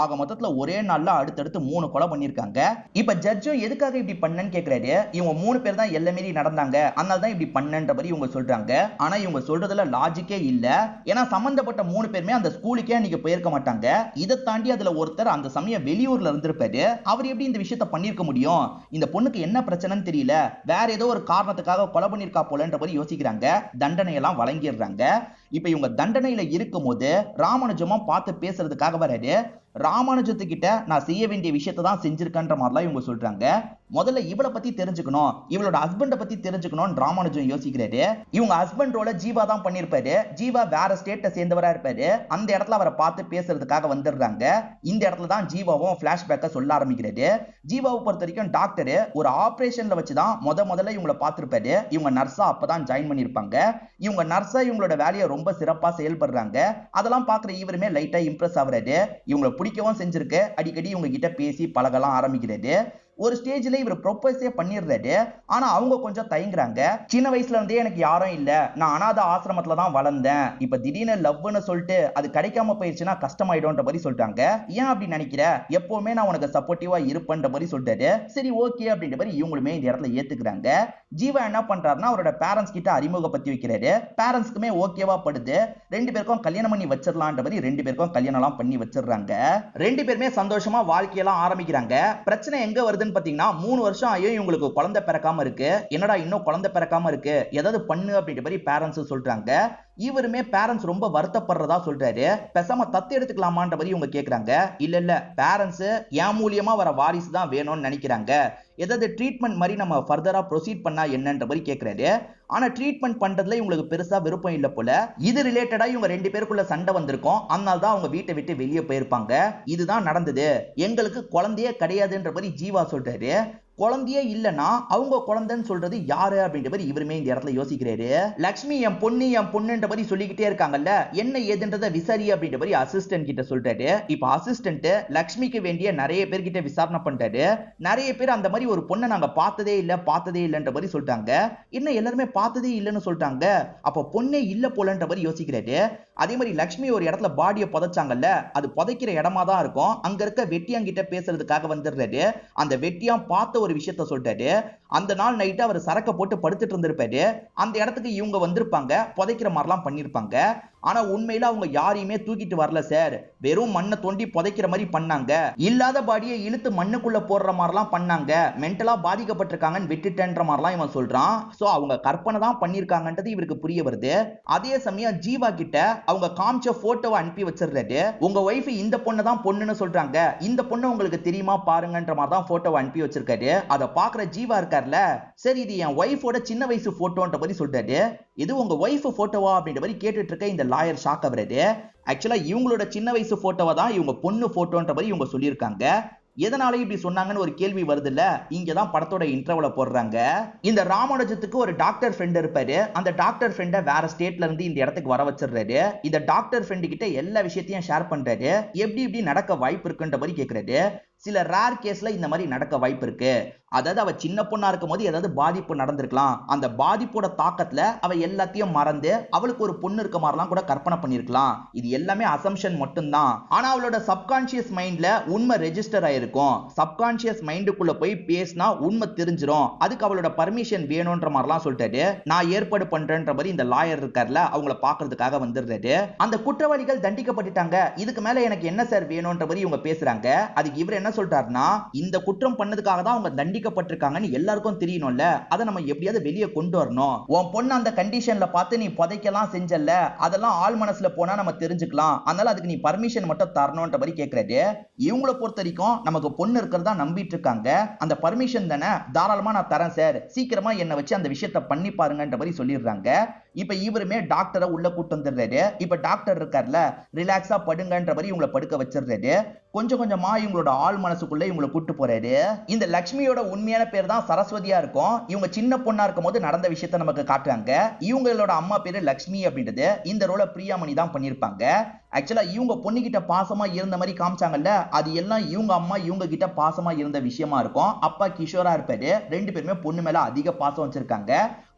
ஆக மொத்தத்துல ஒரே நாள்ல அடுத்தடுத்து 3 கொலை பண்ணிருக்காங்க. இப்ப ஜட்ஜும் எதுக்காக இப்படி பண்ணன்னு கேக்குறாரு. இவங்க 3 பேர் தான் எல்லை மீறி நடந்தாங்க, அதனால தான் இப்படி பண்ணன்ற மாதிரி இவங்க சொல்றாங்க. ஆனா இவங்க சொல்றதுல லாஜிக்கே இல்ல. ஏன்னா சம்பந்தப்பட்ட 3 பேருமே அந்த ஸ்கூலுக்கே அன்னைக்கு போயிருக்க மாட்டாங்க. இதை தாண்டி அதுல ஒருத்தர் அந்த சமயம் வெளியூர்ல இருந்திருப்பாரு. அவர் எப்படி இந்த விஷயத்த பண்ணிருக்க முடியும், இந்த பொண்ணுக்கு என்ன பிரச்சனைன்னு தெரியல, வேற ஏதோ ஒரு காரணத்துக்காக கொலை பண்ணிருக்கா போலன்ற மாதிரி யோசிக்கிறாங்க. தண்டனை எல்லாம் வழங்கிடுறாங்க. இப்ப இவங்க தண்டனையில இருக்கும் போது ராமானுஜமும் பார்த்து பேசுறதுக்காக வராரு. ராமானுஜத்துக்கிட்ட நான் செய்ய வேண்டிய விஷயத்தை தான் செஞ்சிருக்கன்ற மாதிரிலாம் இவங்க சொல்றாங்க. முதல்ல இவளை பத்தி தெரிஞ்சுக்கணும், இவளோட ஹஸ்பண்ட பத்தி தெரிஞ்சுக்கணும் ராமானுஜம் யோசிக்கிறாரு. இவங்க ஹஸ்பண்ட் ரோல ஜீவா தான் பண்ணிருப்பாரு. ஜீவா வேற ஸ்டேட்டை சேர்ந்தவரா இருப்பாரு. அந்த இடத்துல அவரை பார்த்து பேசுறதுக்காக வந்துடுறாங்க. இந்த இடத்துல தான் ஜீவாவும் பிளாஷ்பேக்க சொல்ல ஆரம்பிக்கிறாரு. ஜீவாவை பொறுத்த வரைக்கும் டாக்டர் ஒரு ஆபரேஷன்ல வச்சுதான் முதல்ல இவங்களை பார்த்திருப்பாரு. இவங்க நர்ஸா அப்பதான் ஜாயின் பண்ணிருப்பாங்க. இவங்க நர்ஸா இவங்களோட வேலையை ரொம்ப சிறப்பா செயல்படுறாங்க. அதெல்லாம் பாக்குற இவருமே லைட்டா இம்ப்ரெஸ் ஆகுறாரு. இவங்களை பிடிக்கவும் செஞ்சிருக்கு. அடிக்கடி இவங்க கிட்ட பேசி பழகலாம் ஆரம்பிக்கிறாரு. ஒரு ஸ்டேஜ்ல இவர் ப்ரொபோஸே பண்ணிடுறாரு. ஆனா அவங்க கொஞ்சம் தயங்குறாங்க. சின்ன வயசுல இருந்தே எனக்கு யாரும் இல்ல, நான் அனாத ஆசிரமத்துல தான் வளர்ந்தேன், இப்ப திடீர்னு லவ்னு சொல்லிட்டு அது கிடைக்காம போயிடுச்சுன்னா கஷ்டமாயிடும்ன்ற மாதிரி சொல்றாங்க. ஏன் அப்படி நினைக்கிற, எப்பவுமே நான் உனக்கு சப்போர்ட்டிவா இருப்பேன்ற மாதிரி சொல்றாரு. சரி ஓகே அப்படின்ற மாதிரி இவங்களுமே இந்த இடத்துல ஏத்துக்கிறாங்க. ஜீவா என்ன பண்றாருன்னா அவரோட பேரண்ட்ஸ் கிட்ட அறிமுகப்படுத்தி வைக்கிறாரு. பேரண்ட்ஸ்க்குமே ஓகேவா படுது. 2 பேருக்கும் கல்யாணம் பண்ணி வச்சிடலான்ற மாதிரி 2 பேருக்கும் கல்யாணம் எல்லாம் பண்ணி வச்சிடுறாங்க. 2 பேருமே சந்தோஷமா வாழ்க்கையெல்லாம் ஆரம்பிக்கிறாங்க. பிரச்சனை எங்க வருதுன்னு பாத்தீங்கன்னா 3 வருஷம் ஆயும் இவங்களுக்கு குழந்தை பிறக்காம இருக்கு. என்னடா இன்னும் குழந்தை பிறக்காம இருக்கு, ஏதாவது பண்ணு அப்படின்ற மாதிரி பேரண்ட்ஸ் சொல்றாங்க. இவருமே பேரண்ட்ஸ் ரொம்ப வருத்தப்படுறதா சொல்றாரு. பேசாம தத்து எடுத்துக்கலாமான்ற மாதிரி இவங்க கேக்குறாங்க. இல்ல பேரண்ட்ஸ் என் மூலியமா வர வாரிசு தான் வேணும்னு நினைக்கிறாங்க, ஏதாவது ட்ரீட்மெண்ட் மாதிரி நம்ம ஃபர்தரா ப்ரொசீட் பண்ணா என்னன்ற மாதிரி கேக்குறாரு. ஆனா ட்ரீட்மெண்ட் பண்றதுல இவங்களுக்கு பெருசா விருப்பம் இல்ல போல. இது ரிலேட்டடா இவங்க 2 பேருக்குள்ள சண்டை வந்திருக்கும். அதனால தான் அவங்க வீட்டை விட்டு வெளியே போயிருப்பாங்க. இதுதான் நடந்தது, எங்களுக்கு குழந்தையே கிடையாதுன்ற மாதிரி ஜீவா சொல்றாரு. குழந்தையே இல்லனா அவங்க குழந்தைன்னு சொல்றது யாரு அப்படின்ற மாதிரி இவருமே இந்த இடத்துல யோசிக்கிறாரு. லட்சுமி என் பொண்ணுன்ற மாதிரி சொல்லிக்கிட்டே இருக்காங்கல்ல, என்ன ஏதுன்றத விசாரி அப்படின்ற மாதிரி அசிஸ்டன்ட் கிட்ட சொல்றாரு. இப்ப அசிஸ்டன்ட் லட்சுமிக்கு வேண்டிய நிறைய பேர்கிட்ட விசாரணை பண்றாரு. நிறைய பேர் அந்த மாதிரி ஒரு பொண்ணை நாங்க பார்த்ததே இல்லன்ற மாதிரி சொல்லிட்டாங்க. என்ன எல்லாருமே பார்த்ததே இல்லைன்னு சொல்லிட்டாங்க, அப்ப பொண்ணே இல்ல போலன்ற மாதிரி யோசிக்கிறாரு. அதே மாதிரி லட்சுமி ஒரு இடத்துல பாடியை புதைச்சாங்கல்ல, அது புதைக்கிற இடமா தான் இருக்கும். அங்க இருக்க வெட்டியாங்கிட்ட பேசுறதுக்காக வந்துடுறாரு. அந்த வெட்டியான் பார்த்த ஒரு விஷயத்த சொல்றாரு. அந்த நாள் நைட்டு அவர் சரக்க போட்டு படுத்துட்டு இருந்திருப்பாரு. அந்த இடத்துக்கு இவங்க வந்திருப்பாங்க, புதைக்கிற மாதிரிலாம் பண்ணிருப்பாங்க. ஆனா உண்மையில அவங்க யாரையுமே தூக்கிட்டு வரல சார், வெறும் மண்ணை தோண்டி புதைக்கிற மாதிரி பண்ணாங்க, இல்லாத பாடியை இழுத்து மண்ணுக்குள்ள போடுற மாதிரிலாம் பண்ணாங்க, மென்டலா பாதிக்கப்பட்டிருக்காங்கன்னு விட்டுட்டேன்ற மாதிரிலாம் இவன் சொல்றான். சோ அவங்க கற்பனை தான் பண்ணிருக்காங்கன்றது இவருக்கு புரிய வருது. அதே சமயம் ஜீவா கிட்ட அவங்க காமிச்ச போட்டோவை அனுப்பி வச்சிருக்காரு. உங்க ஒய்ஃப் இந்த பொண்ணு தான் பொண்ணுன்னு சொல்றாங்க, இந்த பொண்ணு உங்களுக்கு தெரியுமா பாருங்கன்ற மாதிரி தான் போட்டோவை அனுப்பி வச்சிருக்காரு. அதை பாக்குற ஜீவா இருக்கார்ல, சரி இது என் ஒய்ஃபோட சின்ன வயசு போட்டோன்ற மாதிரி சொல்றாரு. இது உங்க ஒய்ஃப் போட்டோவா அப்படின்ற மாதிரி கேட்டுட்டு இருக்க இந்த லாயர் ஷாக் ஆகுறாரு. ஆக்சுவலா இவங்களோட சின்ன வயசு போட்டோவை தான் இவங்க பொண்ணு போட்டோன்ற மாதிரி இவங்க சொல்லியிருக்காங்க. எதனால இப்படி சொன்னாங்கன்னு ஒரு கேள்வி வருது இல்ல, இங்கதான் படத்தோட இன்ட்ரோல போடுறாங்க. இந்த ராமானுஜத்துக்கு ஒரு டாக்டர் ஃப்ரெண்ட் இருப்பாரு. அந்த டாக்டர் ஃப்ரெண்ட வேற ஸ்டேட்ல இருந்து இந்த இடத்துக்கு வர வச்சிடுறாரு. இந்த டாக்டர் ஃப்ரெண்ட் கிட்ட எல்லா விஷயத்தையும் ஷேர் பண்றாரு. எப்படி இப்படி நடக்க வாய்ப்பு இருக்குன்ற மாதிரி கேக்குறாரு. சில ரேர் கேஸ்ல இந்த மாதிரி நடக்க வாய்ப்பு இருக்கு, அதாவது அவ சின்ன பொண்ணா இருக்கும் போது ஏதாவது பாதிப்பு நடந்திருக்கலாம், அந்த பாதிப்போட தாக்கத்துல அவ எல்லாத்தையும் மறந்து அவளுக்கு ஒரு பொண்ணு இருக்க மாதிரிலாம் கூட கற்பனை பண்ணிருக்கலாம். இது எல்லாமே அசம்ஷன் மட்டும்தான். ஆனா அவளோட சப்கான்சியஸ் மைண்ட்ல உண்மை ரெஜிஸ்டர் ஆயிருக்கும். சப்கான்சியஸ் மைண்டுக்குள்ள போய் பேசினா உண்மை தெரிஞ்சிரும், அதுக்கு அவளோட பர்மிஷன் வேணும்ன்ற மாதிரிலாம் சொல்லிட்டாரு. நான் ஏற்பாடு பண்றேன்ற மாதிரி இந்த லாயர் இருக்கார்ல, அவங்கள பாக்குறதுக்காக வந்துடுறாரு. அந்த குற்றவாளிகள் தண்டிக்கப்பட்டுட்டாங்க, இதுக்கு மேல எனக்கு என்ன சார் வேணும்ன்ற மாதிரி இவங்க பேசுறாங்க. அதுக்கு இவர் என்ன சொல்றாருன்னா, இந்த குற்றம் பண்ணதுக்காக தான் அவங்க தண்டிக்கப்பட்டிருக்காங்கன்னு எல்லாருக்கும் தெரியணும்ல, அதை நம்ம எப்படியாவது வெளியே கொண்டு வரணும். உன் பொண்ணு அந்த கண்டிஷன்ல பார்த்து நீ புதைக்கலாம் செஞ்சல, அதெல்லாம் ஆள் மனசுல போனா நம்ம தெரிஞ்சுக்கலாம், அதனால அதுக்கு நீ பர்மிஷன் மட்டும் தரணும்ன்ற மாதிரி கேக்குறாரு. இவங்களை பொறுத்த வரைக்கும் நமக்கு பொண்ணு இருக்கிறதா நம்பிட்டு இருக்காங்க, அந்த பர்மிஷன் தானே தாராளமா நான் தரேன் சார், சீக்கிரமா என்ன வச்சு அந்த விஷயத்தை பண்ணி பாருங்கன்ற மாதிரி சொல்லிடுறாங்க. இப்ப இவருமே டாக்டரை உள்ள கூட்டு வந்துடுறாரு. இப்ப டாக்டர் இருக்கார்ல, ரிலாக்ஸா படுங்கன்ற மாதிரி இவங்களை படுக்க வச்சிடுறாரு. கொஞ்சம் கொஞ்சமா இவங்களோட ஆள் மனசுக்குள்ள இவங்களை கூட்டு போறாரு. இந்த லட்சுமியோட உண்மையான பேர் தான் சரஸ்வதியா இருக்கும். இவங்க சின்ன பொண்ணா இருக்கும் போது நடந்த விஷயத்தை நமக்கு காட்டுறாங்க. இவங்களோட அம்மா பேரு லட்சுமி அப்படின்றது இந்த ரோல பிரியாமணி தான் பண்ணிருப்பாங்க. ஆக்சுவலா இவங்க பொண்ணு கிட்ட பாசமா இருந்த மாதிரி காமிச்சாங்கல்ல, அது எல்லாம் இவங்க அம்மா இவங்க கிட்ட பாசமா இருந்த விஷயமா இருக்கும். அப்பா கிஷோரா இருப்பாரு. ரெண்டு பேருமே பொண்ணு மேல அதிக பாசம் வச்சிருக்காங்க.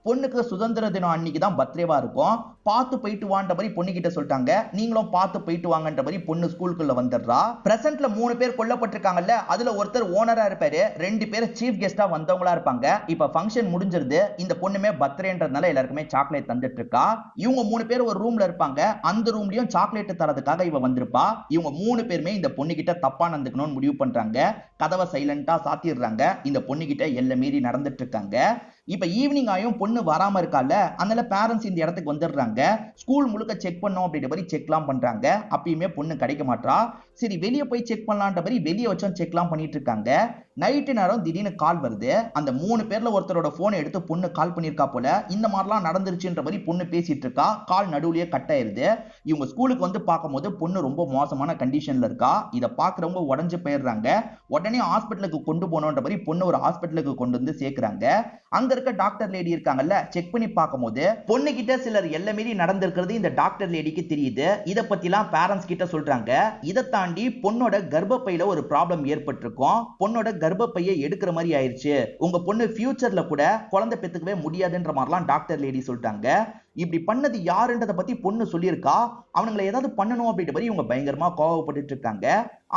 பொண்ணுக்கு சுதந்திர தினம் அன்னைக்கு தான் பர்த்டேவா இருக்கும். பார்த்து போயிட்டு வான்ற மாதிரி பொண்ணு கிட்ட சொல்லிட்டாங்க. நீங்களும் பார்த்து போயிட்டு வாங்கன்ற மாதிரி பொண்ணு ஸ்கூலுக்குள்ள வந்துடுறா. பிரசன்ட்ல 3 பேர் கொல்லப்பட்டிருக்காங்கல்ல, அதுல ஒருத்தர் ஓனரா இருப்பாரு, 2 பேர் சீஃப் கெஸ்டா வந்தவங்களா இருப்பாங்க. இப்ப ஃபங்க்ஷன் முடிஞ்சிருது. இந்த பொண்ணுமே பர்த்டேன்றதுனால எல்லாருக்குமே சாக்லேட் தந்துட்டு இருக்கா. இவங்க 3 பேர் ஒரு ரூம்ல இருப்பாங்க. அந்த ரூம்லயும் சாக்லேட் தரதுக்காக இவ வந்திருப்பா. இவங்க 3 பேருமே இந்த பொண்ணு கிட்ட தப்பா நடந்துக்கணும்னு முடிவு பண்றாங்க. கதவை சைலண்டா சாத்திடுறாங்க. இந்த பொண்ணு கிட்ட எல்லை மீறி நடந்துட்டு இருக்காங்க. இப்ப ஈவினிங் ஆயும் பொண்ணு வராம இருக்கால, அதனால பேரண்ட்ஸ் இந்த இடத்துக்கு வந்துடுறாங்க. ஸ்கூல் முழுக்க செக் பண்ணோம் அப்படின்ற மாதிரி செக்லாம் பண்றாங்க. அப்பயுமே பொண்ணு கிடைக்க மாட்டா. சரி வெளியே போய் செக் பண்ணலான்ற மாதிரி வெளியே வச்சும் செக்லாம் பண்ணிட்டு இருக்காங்க. நைட்டு நேரம் திடீர்னு கால் வருது. அந்த 3 பேர்ல ஒருத்தரோட போனை எடுத்து பொண்ணு கால் பண்ணிருக்கா போல. இந்த மாதிரிலாம் நடந்துருச்சுன்ற மாதிரி பொண்ணு பேசிட்டு இருக்கா. கால் நடுவுலயே கட் ஆயிருது. இவங்க ஸ்கூலுக்கு வந்து பார்க்கும்போது பொண்ணு ரொம்ப மோசமான கண்டிஷன்ல இருக்கா. இதை பாக்குறவங்க உடஞ்சு போயிடுறாங்க. உடனே ஹாஸ்பிட்டலுக்கு கொண்டு போனோன்ற மாதிரி பொண்ணு ஒரு ஹாஸ்பிட்டலுக்கு கொண்டு வந்து சேர்க்கிறாங்க. அங்க இருக்க டாக்டர் லேடி இருக்காங்கல்ல, செக் பண்ணி பார்க்கும்போது பொண்ணு கிட்ட சிலர் எல்லை மீறி நடந்திருக்கிறது இந்த டாக்டர் லேடிக்கு தெரியுது. இத பத்திலாம் பேரண்ட்ஸ் கிட்ட சொல்றாங்க. இதை தாண்டி பொண்ணோட கர்ப்பப்பையில ஒரு ப்ராப்ளம் ஏற்பட்டிருக்கும். பொண்ணோட கர்ப்பப்பையை எடுக்கிற மாதிரி ஆயிருச்சு. உங்க பொண்ணு ஃபியூச்சர்ல கூட குழந்தை பெத்துக்கவே முடியாதுன்ற மாதிரிலாம் டாக்டர் லேடி சொல்லிட்டாங்க. இப்படி பண்ணது யாருன்றத பத்தி பொண்ணு சொல்லியிருக்கா. அவனுங்களை ஏதாவது பண்ணணும் அப்படின்ற மாதிரி இவங்க பயங்கரமா கோவப்பட்டு இருக்காங்க.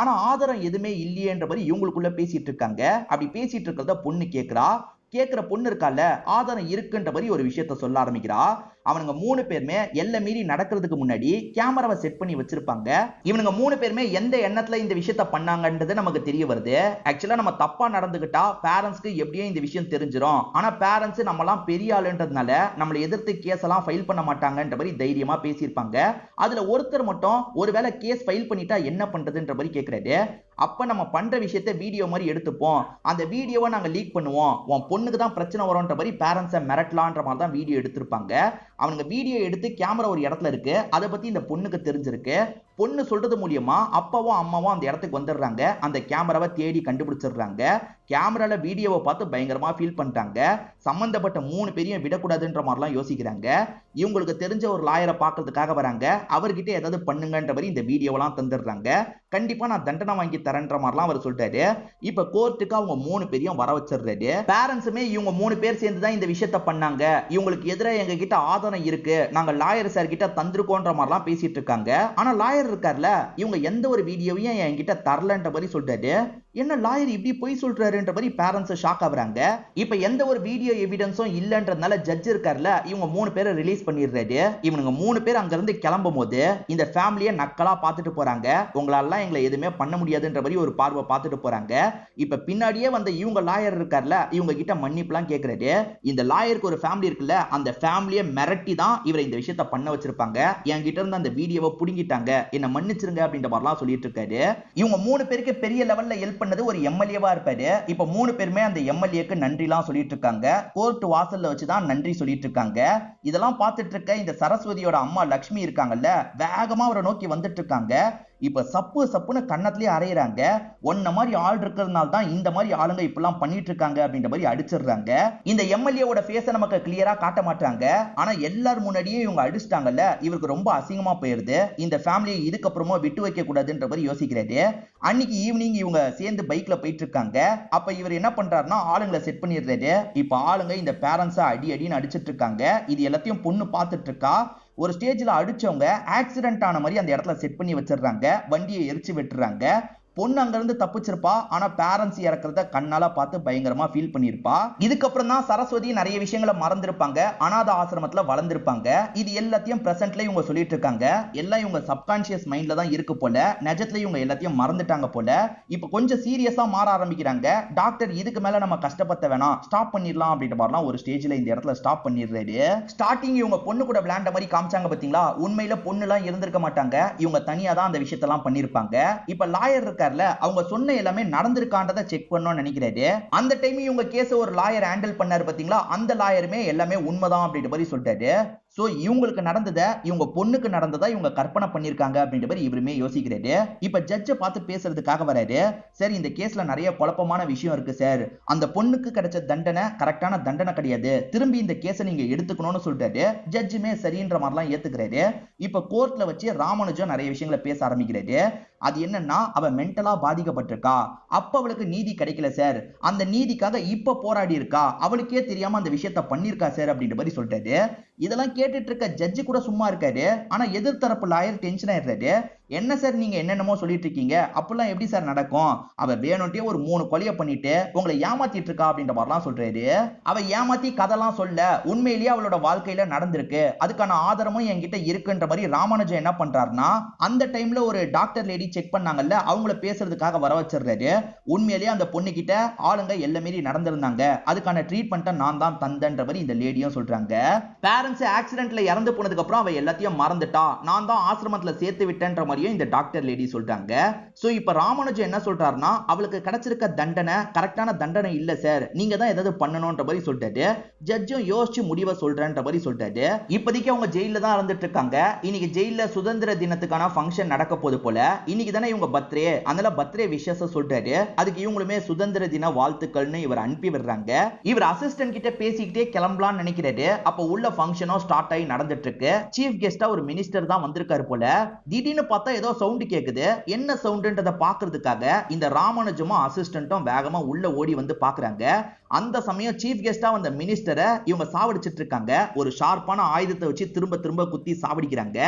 ஆனா ஆதாரம் எதுவுமே இல்லையேன்ற மாதிரி இவங்களுக்குள்ள பேசிட்டு இருக்காங்க. அப்படி பேசிட்டு இருக்கிறத பொண்ணு கேட்கிறா. கேட்கிற பொண்ணு இருக்கால, ஆதாரம் இருக்குன்ற மாதிரி ஒரு விஷயத்த சொல்ல ஆரம்பிக்கிறா. அவனுங்க 3 பேருமே எல்லை மீறி நடக்கிறதுக்கு முன்னாடி கேமராவை செட் பண்ணி வச்சிருப்பாங்க. இவனுங்க 3 பேருமே எந்த எண்ணத்துல இந்த விஷயத்த பண்ணாங்கன்றது நமக்கு தெரிய வருது. ஆக்சுவலா நம்ம தப்பா நடந்துகிட்டா பேரண்ட்ஸ்க்கு எப்படியும் இந்த விஷயம் தெரிஞ்சிடும். ஆனா பேரண்ட்ஸ் நம்மலாம் பெரிய ஆளுன்றதுனால நம்மளை எதிர்த்து கேஸ் எல்லாம் ஃபைல் பண்ண மாட்டாங்கன்ற மாதிரி தைரியமா பேசியிருப்பாங்க. அதுல ஒருத்தர் மட்டும் ஒருவேளை கேஸ் ஃபைல் பண்ணிட்டா என்ன பண்றதுன்ற மாதிரி கேட்கிறாரு. அப்ப நம்ம பண்ற விஷயத்த வீடியோ மாதிரி எடுத்துப்போம், அந்த வீடியோவை நாங்க லீக் பண்ணுவோம், உன் பொண்ணுக்கு தான் பிரச்சனை வரும்ன்ற மாதிரி பேரண்ட்ஸை மிரட்டலான்ற மாதிரி தான் வீடியோ எடுத்திருப்பாங்க. அவனுங்க வீடியோ எடுத்து கேமரா ஒரு இடத்துல இருக்கு, அதை பத்தி இந்த பொண்ணுக்கு தெரிஞ்சிருக்கு. பொண்ணு சொல்றது மூலியமா அப்பாவும் அம்மாவும் அந்த இடத்துக்கு வந்துடுறாங்க. அந்த கேமராவை தேடி கண்டுபிடிச்சிடுறாங்க. கேமரால வீடியோவை பார்த்து பயங்கரமா ஃபீல் பண்ணிட்டாங்க. சம்பந்தப்பட்ட 3 பேரையும் விடக்கூடாதுன்ற மாதிரிலாம் யோசிக்கிறாங்க. இவங்களுக்கு தெரிஞ்ச ஒரு லாயரை பார்க்கறதுக்காக வராங்க. அவர்கிட்ட ஏதாவது பண்ணுங்கன்ற மாதிரி இந்த வீடியோவெல்லாம் தந்துடுறாங்க. கண்டிப்பா நான் தண்டனை வாங்கி தரேன்ற மாதிரிலாம் அவர் சொல்லிட்டாரு. இப்ப கோர்ட்டுக்கு அவங்க 3 பேரையும் வர வச்சிடுறாரு. பேரண்ட்ஸுமே இவங்க 3 பேர் சேர்ந்து தான் இந்த விஷயத்த பண்ணாங்க, இவங்களுக்கு எதிராக எங்க கிட்ட ஆதாரம் இருக்கு, நாங்க லாயர் சார் கிட்ட தந்திருக்கோன்ற மாதிரிலாம் பேசிட்டு இருக்காங்க. ஆனா லாயர் இருக்கார்ல, இவங்க எந்த ஒரு வீடியோவையும் என்கிட்ட தரலன்ற மாதிரி சொல்லிட்டாரு. என்ன லாயர் இப்படி போய் சொல்றாருன்ற மாதிரி பேரண்ட்ஸ் ஷாக் ஆகுறாங்க. இப்ப எந்த ஒரு வீடியோ எவிடன்ஸும் இல்லன்றதுனால ஜட்ஜ் இருக்கார்ல, இவங்க 3 பேரை ரிலீஸ் பண்ணிடுறாரு. இவனுங்க 3 பேர் அங்க இருந்து கிளம்பும் போது இந்த ஃபேமிலியை நக்கலா பார்த்துட்டு போறாங்க. உங்களால எங்களை எதுவுமே பண்ண முடியாதுன்ற மாதிரி ஒரு பார்வை பார்த்துட்டு போறாங்க. இப்ப பின்னாடியே வந்த இவங்க லாயர் இருக்கார்ல, இவங்க கிட்ட மன்னிப்புலாம் கேட்கறாரு. இந்த லாயருக்கு ஒரு ஃபேமிலி இருக்குல்ல, அந்த ஃபேமிலியை மிரட்டி தான் இவரை இந்த விஷயத்த பண்ண வச்சிருப்பாங்க. என்கிட்ட இருந்து அந்த வீடியோவை புடுங்கிட்டாங்க, என்ன மன்னிச்சிருங்க அப்படின்ற மாதிரிலாம் சொல்லிட்டு இருக்காரு. இவங்க 3 பேருக்கு பெரிய லெவல்ல ஹெல்ப் பண்ணது ஒரு எம்எல்ஏவா இருப்பாரு. இப்ப 3 பேருமே அந்த எம்எல்ஏக்கு நன்றிலாம் சொல்லிட்டு இருக்காங்க. கோர்ட் வாசல்ல வச்சுதான் நன்றி சொல்லிட்டு இருக்காங்க. இதெல்லாம் பார்த்துட்டு இருக்க இந்த சரஸ்வதியோட அம்மா லட்சுமி இருக்காங்கல்ல, வேகமா அவரை நோக்கி வந்துட்டு இருக்காங்க. இப்ப சப்பு சப்புன்னு கண்ணத்திலேயே அரையிறாங்க. ஒன்ன மாதிரி ஆள் இருக்கிறதுனால தான் இந்த மாதிரி ஆளுங்க இப்பெல்லாம் பண்ணிட்டு இருக்காங்க அப்படின்ற மாதிரி அடிச்சிடுறாங்க. இந்த எம்எல்ஏவோட ஃபேஸை நமக்கு கிளியரா காட்ட மாட்டாங்க. ஆனா எல்லாரும் முன்னாடியே இவங்க அடிச்சிட்டாங்கல்ல, இவருக்கு ரொம்ப அசிங்கமா போயிருது. இந்த ஃபேமிலியை இதுக்கப்புறமா விட்டு வைக்க கூடாதுன்ற மாதிரி யோசிக்கிறாரு. அன்னைக்கு ஈவினிங் இவங்க சேர்ந்து பைக்ல போயிட்டு இருக்காங்க. அப்ப இவர் என்ன பண்றாருன்னா ஆளுங்களை செட் பண்ணிடுறாரு. இப்ப ஆளுங்க இந்த பேரண்ட்ஸை அடி அடின்னு அடிச்சிட்டு இருக்காங்க. இது எல்லாத்தையும் பொண்ணு பார்த்துட்டு இருக்கா. ஒரு ஸ்டேஜ்ல அடிச்சவங்க ஆக்சிடென்ட் ஆன மாதிரி அந்த இடத்துல செட் பண்ணி வச்சிடுறாங்க. வண்டியை எரிச்சு விட்டுறாங்க. பொண்ணு அங்க இருந்து தப்பிச்சிருப்பா. ஆனா பேரண்ட்ஸ் இறக்குறத கண்ணால பார்த்து பயங்கரமா ஃபீல் பண்ணிருப்பா. இதுக்கப்புறம் தான் சரஸ்வதி நிறைய விஷயங்களை மறந்திருப்பாங்க. அனாத ஆசிரமத்துல வளர்ந்திருப்பாங்க. இது எல்லாத்தையும் பிரசன்ட்ல இவங்க சொல்லிட்டு இருக்காங்க. எல்லாம் இவங்க சப்கான்சியஸ் மைண்ட்ல தான் இருக்கு போல. நிஜத்துல இவங்க எல்லாத்தையும் மறந்துட்டாங்க போல. இப்ப கொஞ்சம் சீரியஸா மாற ஆரம்பிக்கிறாங்க. டாக்டர் இதுக்கு மேல நம்ம கஷ்டப்பட வேணாம், ஸ்டாப் பண்ணிடலாம் அப்படின்ற மாதிரிலாம் ஒரு ஸ்டேஜ்ல இந்த இடத்துல ஸ்டாப் பண்ணிடுறாரு. ஸ்டார்டிங் இவங்க பொண்ணு கூட விளையாண்ட மாதிரி காமிச்சாங்க பாத்தீங்களா, உண்மையில பொண்ணு எல்லாம் இருந்திருக்க மாட்டாங்க. இவங்க தனியா தான் அந்த விஷயத்தெல்லாம் பண்ணிருப்பாங்க. இப்ப லாயர் இருக்க அவங்க சொன்ன எல்லாமே நடந்திருக்கான்றத செக் பண்ணணும்னு நினைக்கிறாரு. அந்த டைம் இவங்க கேஸ் ஒரு லாயர் ஹேண்டில் பண்ணாரு பாத்தீங்களா, அந்த லாயருமே எல்லாமே உண்மைதான் அப்படின்ற மாதிரி சொல்லிட்டாரு. சோ இவங்களுக்கு நடந்ததை இவங்க பொண்ணுக்கு நடந்ததா இவங்க கற்பனை பண்ணிருக்காங்க அப்படின்ற மாதிரி இவருமே யோசிக்கிறாரு. இப்ப ஜட்ஜை பார்த்து பேசுறதுக்காக வராரு. சார், இந்த கேஸ்ல நிறைய குழப்பமான விஷயம் இருக்கு சார். அந்த பொண்ணுக்கு கிடைச்ச தண்டனை கரெக்டான தண்டனை கிடையாது. திரும்பி இந்த கேஸை நீங்க எடுத்துக்கணும்னு சொல்றாரு. ஜட்ஜுமே சரின்ற மாதிரிலாம் ஏத்துக்கிறாரு. இப்ப கோர்ட்ல வச்சு ராமானுஜம் நிறைய விஷயங்களை பேச ஆரம்பிக்கிறாரு. அது என்னன்னா, அவ மென்டலா பாதிக்கப்பட்டிருக்கா. அப்ப அவளுக்கு நீதி கிடைக்கல சார். அந்த நீதிக்காக இப்ப போராடி இருக்கா. அவளுக்கே தெரியாம அந்த விஷயத்த பண்ணிருக்கா சார் அப்படின்ற மாதிரி சொல்றாரு. இதெல்லாம் கேட்டுட்டு இருக்க ஜட்ஜி கூட சும்மா இருக்காரு. ஆனா எதிர்த்தரப்பு லாயர் டென்ஷன் ஆயிடுறாரு. என்ன சார் நீங்க என்னென்னமோ சொல்லிட்டு இருக்கீங்க, அப்படிலாம் எப்படி சார் நடக்கும்? அவ வேணும்ட்டே ஒரு 3 கொலையை பண்ணிட்டு உங்களை ஏமாத்திட்டு இருக்கா அப்படின்ற மாதிரிலாம் சொல்றாரு. அவ ஏமாத்தி கதைலாம் சொல்ல, உண்மையிலேயே அவளோட வாழ்க்கையில நடந்திருக்கு. அதுக்கான ஆதாரமும் என்கிட்ட இருக்குன்ற மாதிரி ராமானுஜம் என்ன பண்றாருன்னா, அந்த டைம்ல ஒரு டாக்டர் லேடி செக் பண்ணாங்கல்ல, அவங்கள பேசுறதுக்காக வர வச்சிடுறாரு. உண்மையிலேயே அந்த பொண்ணு கிட்ட ஆளுங்க எல்லா மீறி நடந்திருந்தாங்க. அதுக்கான ட்ரீட்மெண்ட்டை நான் தான் தந்தன்ற மாதிரி இந்த லேடியும் சொல்றாங்க. பேரண்ட்ஸ் ஆக்சிடென்ட்ல இறந்து போனதுக்கு அப்புறம் அவ எல்லாத்தையும் மறந்துட்டா, நான் தான் ஆசிரமத்துல சேர்த்து விட்டேன்ற மாதிரியும் இந்த டாக்டர் லேடி சொல்றாங்க. சோ இப்ப ராமானுஜம் என்ன சொல்றாருன்னா, அவளுக்கு கிடைச்சிருக்க தண்டனை கரெக்டான தண்டனை இல்ல சார், நீங்க தான் ஏதாவது பண்ணணும்ன்ற மாதிரி சொல்லிட்டாரு. ஜட்ஜும் யோசிச்சு முடிவை சொல்றேன்ற மாதிரி சொல்லிட்டாரு. இப்போதைக்கு அவங்க ஜெயில தான் இருந்துட்டு இருக்காங்க. இன்னைக்கு ஜெயில சுதந்திர தினத்துக்கான ஃபங்க்ஷன் நடக்க போது போல. இன்னைக்கு தானே இவங்க பர்த்டே, அதனால பர்த்டே விஷஸ் சொல்றாரு. அதுக்கு இவங்களுமே சுதந்திர தின வாழ்த்துக்கள்னு இவர் அனுப்பி விடுறாங்க. இவர் அசிஸ்டன்ட் கிட்ட பேசிக்கிட்டே கிளம்பலாம்னு நினைக்கிறாரு. அப்ப உள்ள ஃபங்க்ஷனும் ஸ்டார்ட் ஆகி நடந்துட்டு இருக்கு. சீஃப் கெஸ்டா ஒரு மினிஸ்டர் தான் வந்திருக்காரு போல. திடீர்னு பார்த்தா ஏதோ சவுண்ட் கேக்குது. என்ன சவுண்ட்ன்றத பாக்குறதுக்காக இந்த ராமானுஜமும் அசிஸ்டன்ட்டும் வேகமா உள்ள ஓடி வந்து பாக்குறாங்க. அந்த சமயம் சீஃப் கெஸ்டா வந்த மினிஸ்டரை இவங்க சாவடிச்சிட்டு இருக்காங்க. ஒரு ஷார்ப்பான ஆயுதத்தை வச்சு திரும்ப திரும்ப குத்தி சாவடிக்கிறாங்க.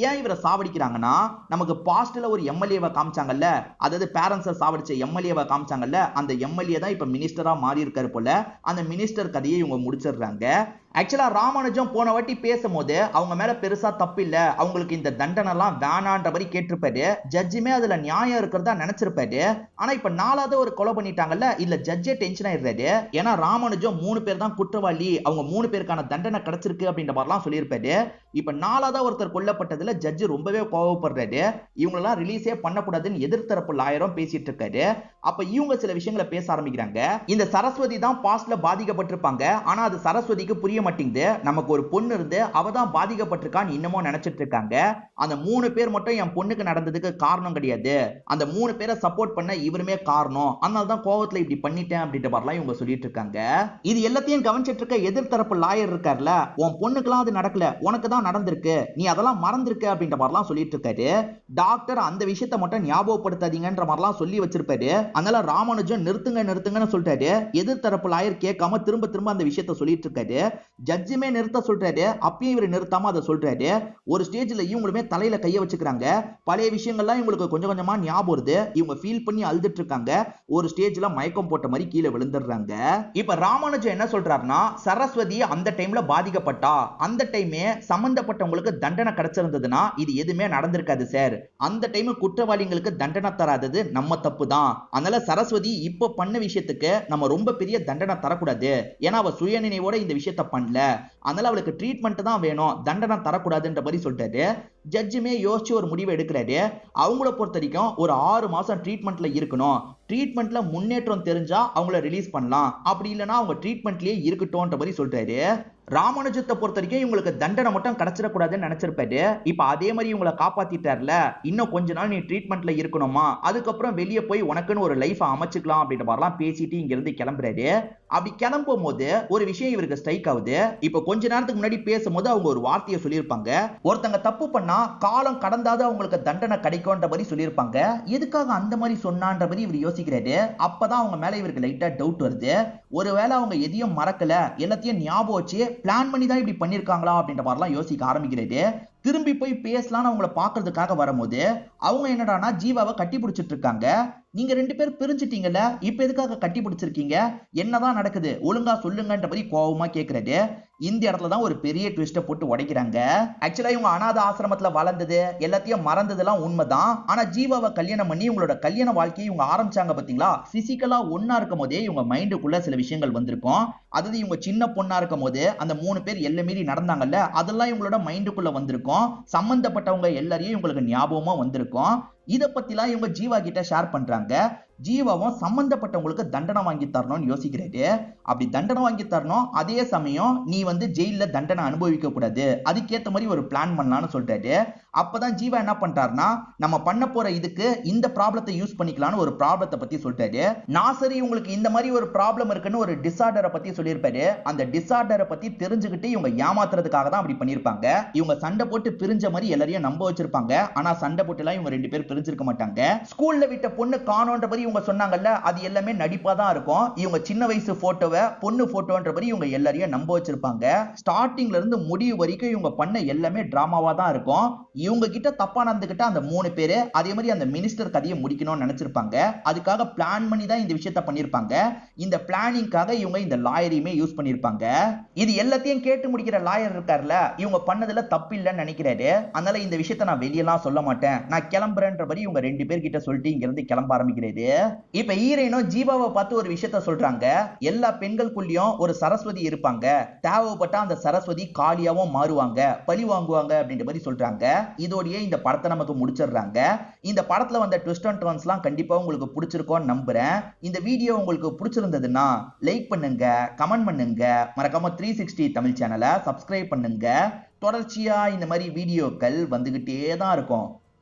ஏன் இவரை சாவடிக்கிறாங்கன்னா, நமக்கு பாஸ்ட்ல ஒரு எம்எல்ஏவை காமிச்சாங்கல்ல, அதாவது பேரண்ட்ஸை சாவடிச்ச எம்எல்ஏவை காமிச்சாங்கல்ல, அந்த எம்எல்ஏ தான் இப்ப மினிஸ்டரா மாறி இருக்காரு போல. அந்த மினிஸ்டர் கதையை இவங்க முடிச்சிடுறாங்க. ஆக்சுவலா ராமானுஜம் போன வாட்டி பேசும்போது அவங்க மேல பெருசா தப்பு இல்ல, அவங்களுக்கு இந்த தண்டனை எல்லாம் வேணான்ற மாதிரி கேட்டிருப்பாரு. ஜட்ஜுமே அதுல நியாயம் இருக்கிறதா நினைச்சிருப்பாரு. ஆனா இப்ப 4வது ஒரு கொலை பண்ணிட்டாங்கல்ல, இல்ல ஜட்ஜே டென்ஷன் ஆயிடுறாரு. ஏன்னா ராமானுஜம் 3 பேர் தான் குற்றவாளி, அவங்க 3 பேருக்கான தண்டனை கிடைச்சிருக்கு அப்படின்ற மாதிரிலாம் சொல்லியிருப்பாரு. இப்ப 4வது ஒருத்தர் கொல்லப்பட்டதுல ஜட்ஜ் ரொம்பவே கோவப்படுறாரு. இவங்களெல்லாம் ரிலீஸே பண்ணக்கூடாதுன்னு எதிர்த்தரப்பு லாயரும் பேசிட்டு இருக்காரு. அப்ப இவங்க சில விஷயங்களை பேச ஆரம்பிக்கிறாங்க. இந்த சரஸ்வதி தான் பாஸ்ட்ல பாதிக்கப்பட்டிருப்பாங்க. ஆனா அது சரஸ்வதிக்கு புரிய மாட்டேங்குது. நமக்கு ஒரு பொண்ணு இருந்து அவ தான் பாதிக்கப்பட்டிருக்கான்னு இன்னமும் நினைச்சிட்டு இருக்காங்க. அந்த 3 பேர் மட்டும் என் பொண்ணுக்கு நடந்ததுக்கு காரணம் கிடையாது. அந்த 3 பேரை சப்போர்ட் பண்ண இவருமே காரணம். அதனால தான் கோவத்துல இப்படி பண்ணிட்டேன் அப்படின்ற மாதிரிலாம் இவங்க சொல்லிட்டு இருக்காங்க. இது எல்லாத்தையும் கவனிச்சிட்டு இருக்க எதிர்த்தரப்பு லாயர் இருக்கார்ல, உன் பொண்ணுக்கெல்லாம் அது நடக்கல, உனக்கு தான் நடந்திருக்கு, நீ அதெல்லாம் மறந்துருக்க இருக்கு அப்படின்ற மாதிரிலாம் சொல்லிட்டு இருக்காரு. டாக்டர் அந்த விஷயத்தை மட்டும் ஞாபகப்படுத்தாதீங்கன்ற மாதிரிலாம் சொல்லி வச்சிருப்பாரு. அதனால ராமானுஜம் நிறுத்துங்கன்னு சொல்றாரு. எதிர்த்தரப்பு லாயர் கேட்காம திரும்ப திரும்ப அந்த விஷயத்த சொல்லிட்டு இருக்காரு. ஜட்ஜுமே நிறுத்த சொல்றாரு. அப்பயும் இவர் நிறுத்தாம அதை சொல்றாரு. ஒரு ஸ்டேஜ்ல இவங்களுமே தலையில கைய வச்சுக்கிறாங்க. பழைய விஷயங்கள்லாம் இவங்களுக்கு கொஞ்சம் கொஞ்சமா ஞாபகம் வருது. இவங்க ஃபீல் பண்ணி அழுதுட்டு இருக்காங்க. ஒரு ஸ்டேஜ்ல மயக்கம் போட்ட மாதிரி கீழே விழுந்துடுறாங்க. இப்ப ராமானுஜம் என்ன சொல்றாருன்னா, சரஸ்வதி அந்த டைம்ல பாதிக்கப்பட்டா, அந்த டைமே சம்பந்தப்பட்டவங்களுக்கு தண்டனை கிடைச்சிருந்ததுன்னா இது எதுவுமே நடந்திருக்காது சார். அந்த டைம் குற்றவாளிகளுக்கு தண்டனை தராதது நம்ம தப்பு தான். அதனால சரஸ்வதி இப்ப பண்ண விஷயத்துக்கு நம்ம ரொம்ப பெரிய தண்டனை தரக்கூடாது. ஏன்னா அவ சுயநினைவோட இந்த விஷயத்தை பண்ணல. அதனால அவளுக்கு ட்ரீட்மெண்ட் தான் வேணும், தண்டனை தரக்கூடாதுன்ற மாதிரி சொல்லிட்டாரு. ஜட்ஜுமே யோசிச்சு ஒரு முடிவை எடுக்கிறாரு. அவங்கள பொறுத்த வரைக்கும் ஒரு 6 மாசம் ட்ரீட்மெண்ட்ல இருக்கணும். ட்ரீட்மெண்ட்ல முன்னேற்றம் தெரிஞ்சா அவங்கள ரிலீஸ் பண்ணலாம். அப்படி இல்லைன்னா அவங்க ட்ரீட்மெண்ட்லயே இருக்கட்டும்ன்ற மாதிரி சொல்றாரு. ராமானுஜத்தை பொறுத்த வரைக்கும் இவங்களுக்கு தண்டனை மட்டும் கிடைச்சிடக்கூடாதுன்னு நினைச்சிருப்பாரு. இப்ப அதே மாதிரி இவங்களை காப்பாத்திட்டார்ல, இன்னும் கொஞ்ச நாள் நீ ட்ரீட்மெண்ட்ல இருக்கணுமா, அதுக்கப்புறம் வெளியே போய் உனக்குன்னு ஒரு லைஃப் அமைச்சுக்கலாம் அப்படின்ற மாதிரிலாம் பேசிட்டு இங்க இருந்து கிளம்புறாரு. அப்படி கிளம்பும் போது ஒரு விஷயம் இவருக்கு ஸ்ட்ரைக் ஆகுது. இப்ப கொஞ்ச நேரத்துக்கு முன்னாடி பேசும்போது அவங்க ஒரு வார்த்தையை சொல்லியிருப்பாங்க. ஒருத்தங்க தப்பு பண்ணா காலம் கடந்தாத அவங்களுக்கு தண்டனை கிடைக்கும்ன்ற மாதிரி சொல்லியிருப்பாங்க. எதுக்காக அந்த மாதிரி சொன்னான்ற மாதிரி இவர் யோசிக்கிறாரு. அப்பதான் அவங்க மேல இவருக்கு லைட்டா டவுட் வருது. ஒருவேளை அவங்க எதையும் மறக்கல, எல்லாத்தையும் ஞாபகம் வச்சு பிளான் பண்ணி தான் இப்படி பண்ணிருக்காங்களா அப்படின்ற மாதிரிலாம் யோசிக்க ஆரம்பிக்கிறாரு. திரும்பி போய் பேசலான்னு அவங்கள பாக்குறதுக்காக வரும்போது அவங்க என்னடானா ஜீவாவை கட்டி பிடிச்சிட்டு இருக்காங்க. நீங்க 2 பேர் பிரிஞ்சிட்டீங்கல்ல, இப்ப எதுக்காக கட்டி பிடிச்சிருக்கீங்க, என்னதான் நடக்குது ஒழுங்கா சொல்லுங்கன்ற மாதிரி கோவமா கேக்குறாரு. இந்த இடத்துல தான் ஒரு பெரிய ட்விஸ்ட போட்டு உடைக்கிறாங்க. ஆக்சுவலா இவங்க அனாத ஆசிரமத்துல வளர்ந்தது எல்லாத்தையும் மறந்ததெல்லாம் உண்மைதான். ஆனா ஜீவாவை கல்யாணம் பண்ணி இவங்களோட கல்யாண வாழ்க்கையை இவங்க ஆரம்பிச்சாங்க பாத்தீங்களா, பிசிக்கலா ஒன்னா இருக்கும் போதே இவங்க மைண்டுக்குள்ள சில விஷயங்கள் வந்திருக்கும். அதாவது இவங்க சின்ன பொண்ணா இருக்கும் போது அந்த 3 பேர் எல்லை மீறி நடந்தாங்கல்ல, அதெல்லாம் இவங்களோட மைண்டுக்குள்ள வந்திருக்கும். சம்பந்தப்பட்டவங்க எல்லாரையும் இவங்களுக்கு ஞாபகமா வந்திருக்கும். இத பத்திலாம் இவங்க ஜீவா கிட்ட ஷேர் பண்றாங்க. ஜீவாவும் சம்பந்தப்பட்டவங்களுக்கு தண்டனை வாங்கி தரணும்னு யோசிக்கிறாரு. அப்படி தண்டனை வாங்கி தரணும், அதே சமயம் நீ ஜெயில தண்டனை அனுபவிக்க கூடாது, அதுக்கேத்த மாதிரி ஒரு பிளான் பண்ணலாம்னு சொல்றாரு. அப்பதான் ஜீவா என்ன பண்றாருன்னா, நம்ம பண்ண போற இதுக்கு இந்த ப்ராப்ளத்தை யூஸ் பண்ணிக்கலாம்னு ஒரு ப்ராப்ளத்தை பத்தி சொல்றாரு. நான் சரி உங்களுக்கு இந்த மாதிரி ஒரு ப்ராப்ளம் இருக்குன்னு ஒரு டிசார்டரை பத்தி சொல்லியிருப்பாரு. அந்த டிசார்டரை பத்தி தெரிஞ்சுக்கிட்டு இவங்க ஏமாத்துறதுக்காக தான் அப்படி பண்ணிருப்பாங்க. இவங்க சண்டை போட்டு பிரிஞ்ச மாதிரி எல்லாரையும் நம்ப வச்சிருப்பாங்க. ஆனா சண்டை போட்டு எல்லாம் இவங்க 2 பேர் பிரிஞ்சிருக்க மாட்டாங்க. ஸ்கூல்ல விட்ட பொண்ணு காணோன்ற மாதிரி இவங்க சொன்னாங்கல்ல, அது எல்லாமே நடிப்பா தான் இருக்கும். இவங்க சின்ன வயசு போட்டோவை பொண்ணு போட்டோன்ற மாதிரி இவங்க எல்லாரையும் நம்ப வச்சிருப்பாங்க. ஸ்டார்டிங்ல இருந்து முடிவு வரைக்கும் இவங்க பண்ண எல்லாமே டிராமாவா தான் இருக்கும். இவங்க கிட்ட தப்பா நடந்துகிட்ட அந்த 3 பேரு அதே மாதிரி அந்த மினிஸ்டர் கதையை முடிக்கணும்னு நினைச்சிருப்பாங்க. அதுக்காக பிளான் பண்ணி தான் இந்த விஷயத்த பண்ணிருப்பாங்க. இந்த பிளானிங்காக இவங்க இந்த லாயரையுமே யூஸ் பண்ணிருப்பாங்க. இது எல்லாத்தையும் கேட்டு முடிக்கிற லாயர் இருக்கார்ல, இவங்க பண்ணதுல தப்பு இல்லைன்னு நினைக்கிறாரு. அதனால இந்த விஷயத்த நான் வெளியெல்லாம் சொல்ல மாட்டேன், நான் கிளம்புறேன்ற மாதிரி இவங்க 2 பேர் கிட்ட சொல்லிட்டு இங்க இருந்து கிளம்ப ஆரம்பிக்கிறது. இப்ப ஹீரோயினும் ஜீவாவை பார்த்து ஒரு விஷயத்த சொல்றாங்க. எல்லா பெண்களுக்குள்ளயும் ஒரு சரஸ்வதி இருப்பாங்க, தேவைப்பட்ட அந்த சரஸ்வதி காளியாவும் மாறுவாங்க, பழி வாங்குவாங்க அப்படின்ற மாதிரி சொல்றாங்க. இதோடயே இந்த படத்தை நமக்கு முடிச்சிடுறாங்க. இந்த படத்துல வந்த ட்விஸ்ட் அண்ட் டர்ன்ஸ்லாம் கண்டிப்பா உங்களுக்கு பிடிச்சிருக்கும்னு நம்புறேன். இந்த வீடியோ உங்களுக்கு பிடிச்சிருந்ததுன்னா லைக் பண்ணுங்க, கமெண்ட் பண்ணுங்க, மறக்காம 360 தமிழ் சேனலை சப்ஸ்கிரைப் பண்ணுங்க. தொடர்ச்சியா இந்த மாதிரி வீடியோக்கள் வந்துகிட்டே தான் இருக்கும்.